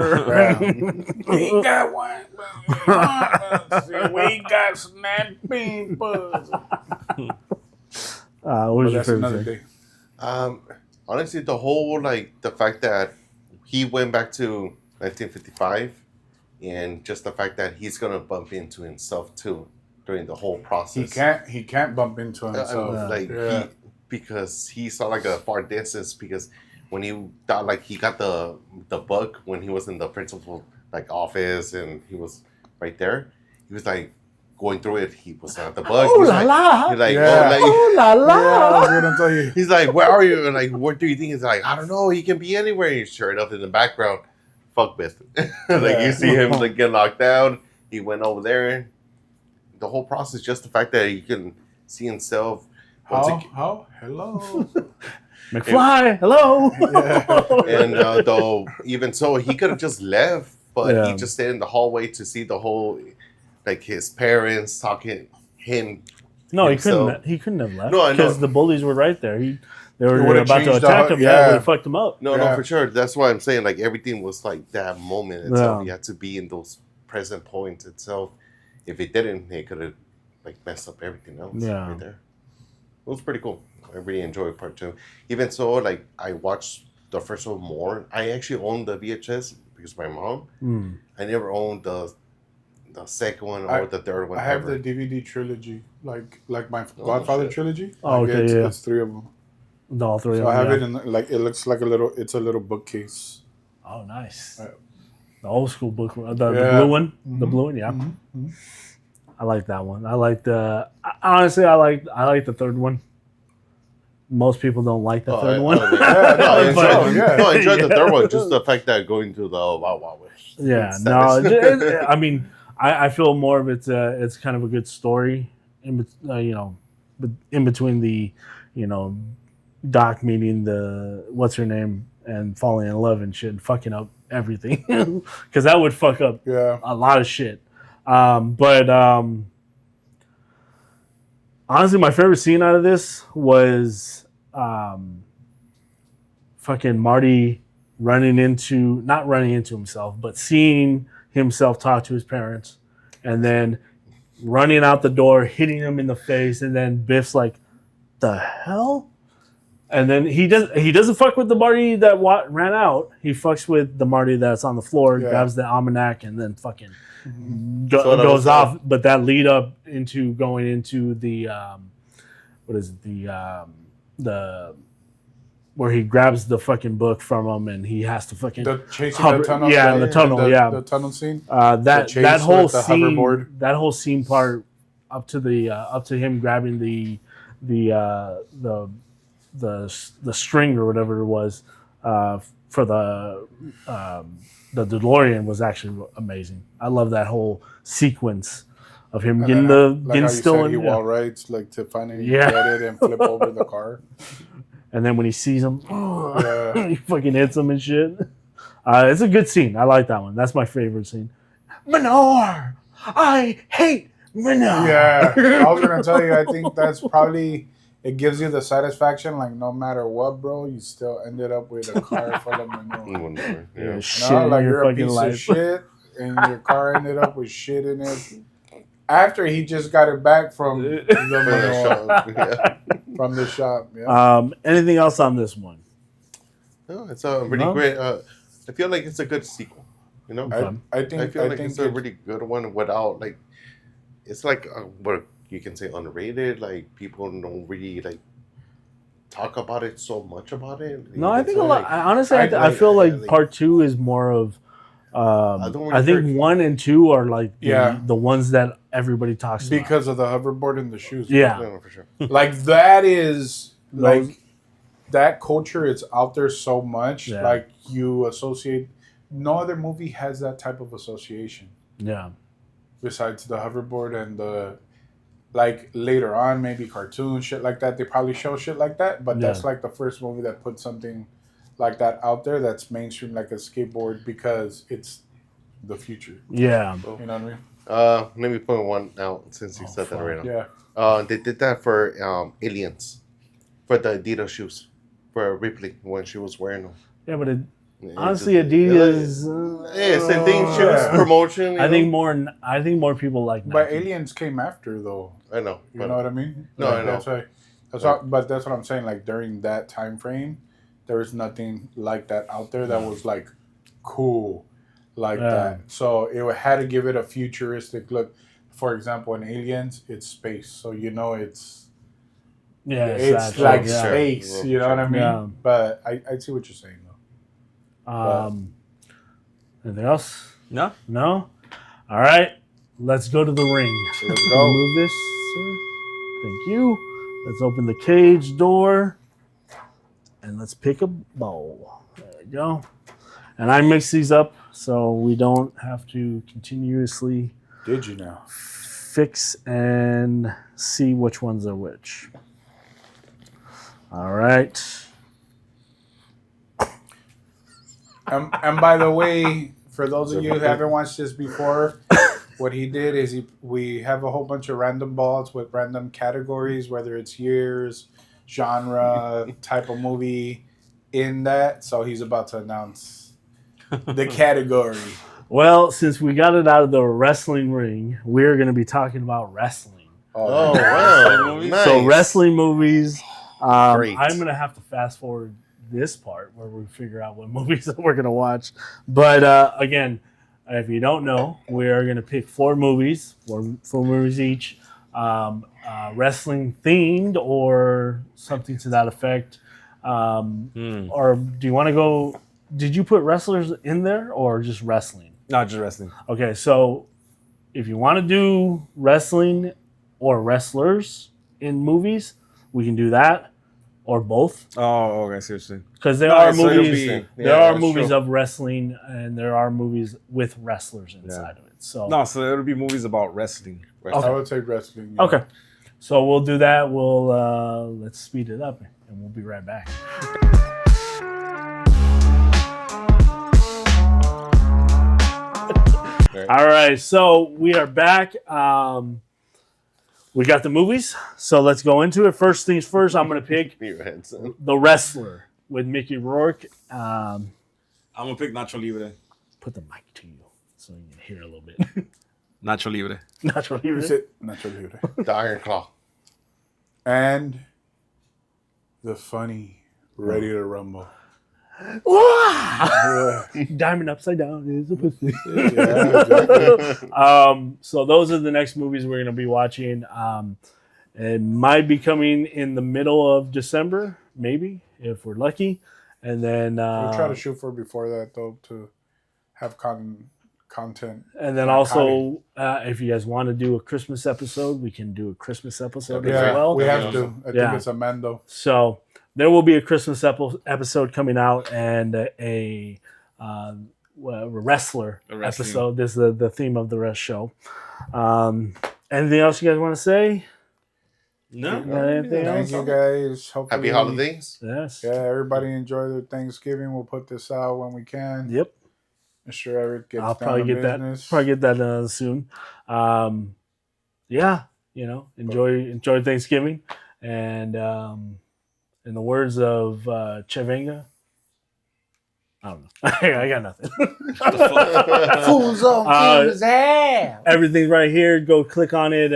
We got one. We got snapping buzz. What was your That's favorite another thing? day. Honestly, the whole the fact that he went back to 1955, and just the fact that he's gonna bump into himself too during the whole process. He can't bump into himself. Because he saw like a far distance, because when he thought he got the bug when he was in the principal office and he was right there, he was going through it. He was not the bug. Ooh la la! He's like, Yeah. Ooh la Yeah, I la! was gonna tell you. he's like, where are you? And what do you think? He's like, I don't know. He can be anywhere. He's sure enough in the background. Fuck Biff. You see him get knocked down. He went over there. The whole process, just the fact that he can see himself. How? Hello. McFly, hello! And though, even so, he could have just left, but Yeah. he just stayed in the hallway to see the whole, his parents talking him. No, himself. he couldn't have left. No, I know. Because the bullies were right there. They were would've about to changed attack the- him. Yeah, yeah. would have fucked him up. No, Yeah. for sure. That's why I'm saying everything was that moment itself. Yeah. You had to be in those present point itself. If it didn't, it could have like messed up everything else Yeah. right there. It was pretty cool. I really enjoyed part 2. Even so, like I watched the first one more. I actually owned the VHS because my mom. I never owned the second one or the third one. I have ever. the DVD trilogy, like my Godfather shit. trilogy. Oh, Like, okay, it's 3 of them. All 3 So of I them. have it in like it looks like it's a little bookcase. Oh, nice. Right. The old school book, the blue one, the blue one, yeah. Mm-hmm. I like that one. I like honestly, I like the third one. Most people don't like the third one. I enjoyed the Yeah. third one. Just the fact that going to the Wild Wild West. Yeah, no. I mean, I feel more of it's kind of a good story in in between the Doc meeting the what's her name and falling in love and shit and fucking up everything because that would fuck up a lot of shit. But honestly, my favorite scene out of this was fucking Marty not running into himself, but seeing himself talk to his parents and then running out the door, hitting him in the face, and then Biff's like, the hell? And then he doesn't fuck with the Marty that ran out. He fucks with the Marty that's on the floor, grabs the almanac, and then fucking goes off. But that lead up into going into the what is it? The where he grabs the fucking book from him and he has to fucking the tunnel. Yeah, in the tunnel. The tunnel scene. That whole scene. Hoverboard. That whole scene part up to him grabbing the string or whatever it was for the DeLorean was actually amazing. I love that whole sequence of him getting still in. He wall rides like to finally get it and flip over the car. And then when he sees him, he fucking hits him and shit. It's a good scene. I like that one. That's my favorite scene. Manor! I hate Manor! Yeah, I was going to tell you, I think that's probably, it gives you the satisfaction, like no matter what, bro, you still ended up with a car full of manure. Like you're a piece of shit, and your car ended up with shit in it. After he just got it back from from the shop. Yeah. Anything else on this one? No, it's a really great. I feel like it's a good sequel. You know, I think it's a really good one. Without like, it's like what you can say underrated. Like people don't really like talk about it so much about it. No, I think a lot. Honestly, I feel like part 2 is more of. I think 1 and 2 are like the ones that everybody talks about because of the hoverboard and the shoes. Yeah, for sure. Like that is like that culture is out there so much. Yeah. Like you associate. No other movie has that type of association. Yeah. Besides the hoverboard and the like later on maybe cartoon shit like that. They probably show shit like that, but that's like the first movie that put something like that out there that's mainstream like a skateboard because it's the future. Yeah. You know what I mean? Let me point one out since you said that right now. Yeah. They did that for Aliens, for the Adidas shoes, for Ripley when she was wearing them. Yeah, but honestly, Adidas. Same thing. Shoes promotion. I think more people like Nike. But Aliens came after though. I know. You know what I mean? No, like, I know. But that's what I'm saying. Like during that time frame, there was nothing like that out there that was like cool like that. So it had to give it a futuristic look. For example, in Aliens, it's space. So it's it's like space. You know what I mean? Yeah. But I see what you're saying though. Anything else? No. No? All right. Let's go to the ring. Let's go. Move this, sir. Thank you. Let's open the cage door. And let's pick a bowl. There we go. And I mix these up so we don't have to continuously Did you now? fix and see which ones are which. All right. And by the way, for those of you who haven't watched this before, what he did is we have a whole bunch of random balls with random categories, whether it's years, genre, type of movie in that. So he's about to announce the category. Well, since we got it out of the wrestling ring, we're going to be talking about wrestling. Oh, wow. Nice. So wrestling movies. Great. I'm going to have to fast forward this part where we figure out what movies that we're going to watch. But again, if you don't know, we are going to pick four movies each, wrestling themed or something to that effect. Or do you want to go? Did you put wrestlers in there or just wrestling? No, just wrestling. Okay, so if you want to do wrestling or wrestlers in movies, we can do that or both. Oh, okay, I see what you're saying. Because there are so it'll movies, be- there are that's movies true. of wrestling, and there are movies with wrestlers inside of it. So No, so it'll be movies about wrestling. I would say wrestling. Yeah. okay, so we'll do that. We'll let's speed it up, and we'll be right back. All right, so we are back. We got the movies, so let's go into it. First things first, I'm going to pick Your head, son. The Wrestler with Mickey Rourke. I'm gonna pick Nacho Libre. Put the mic to you so you can hear a little bit. Nacho Libre. Nacho Is Libre. it Nacho Libre? The Iron Claw. And the funny Ready to Rumble. Wah! Yeah. Diamond upside down is a pussy. Yeah. So those are the next movies we're going to be watching. It might be coming in the middle of December, maybe, if we're lucky. And then We'll try to shoot for before that, though, to have content. and then also, if you guys want to do a Christmas episode, we can do a Christmas episode as Yeah, well. we have to. I Yeah. think it's a Mando. So there will be a Christmas episode coming out and a wrestler A wrestling. episode. This is the theme of the rest show. Anything else you guys want to say? No. Anything Thank else? you, guys. Hopefully, Happy holidays. Yes. Yeah, everybody enjoy their Thanksgiving. We'll put this out when we can. Yep. Make sure Eric gets I'll down probably to get that. business. Probably get that soon. Yeah. Enjoy Thanksgiving, and in the words of Chevenga, I don't know. I got nothing. Fools on King's ass. Everything's right here. Go click on it.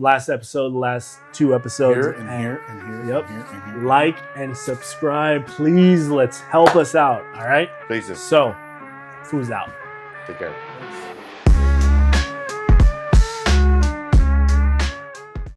Last episode, last two episodes. Here and here and here. Yep. And here and here. Like and subscribe, please. Let's help us out. All right. Places. So, Foos out. Take care.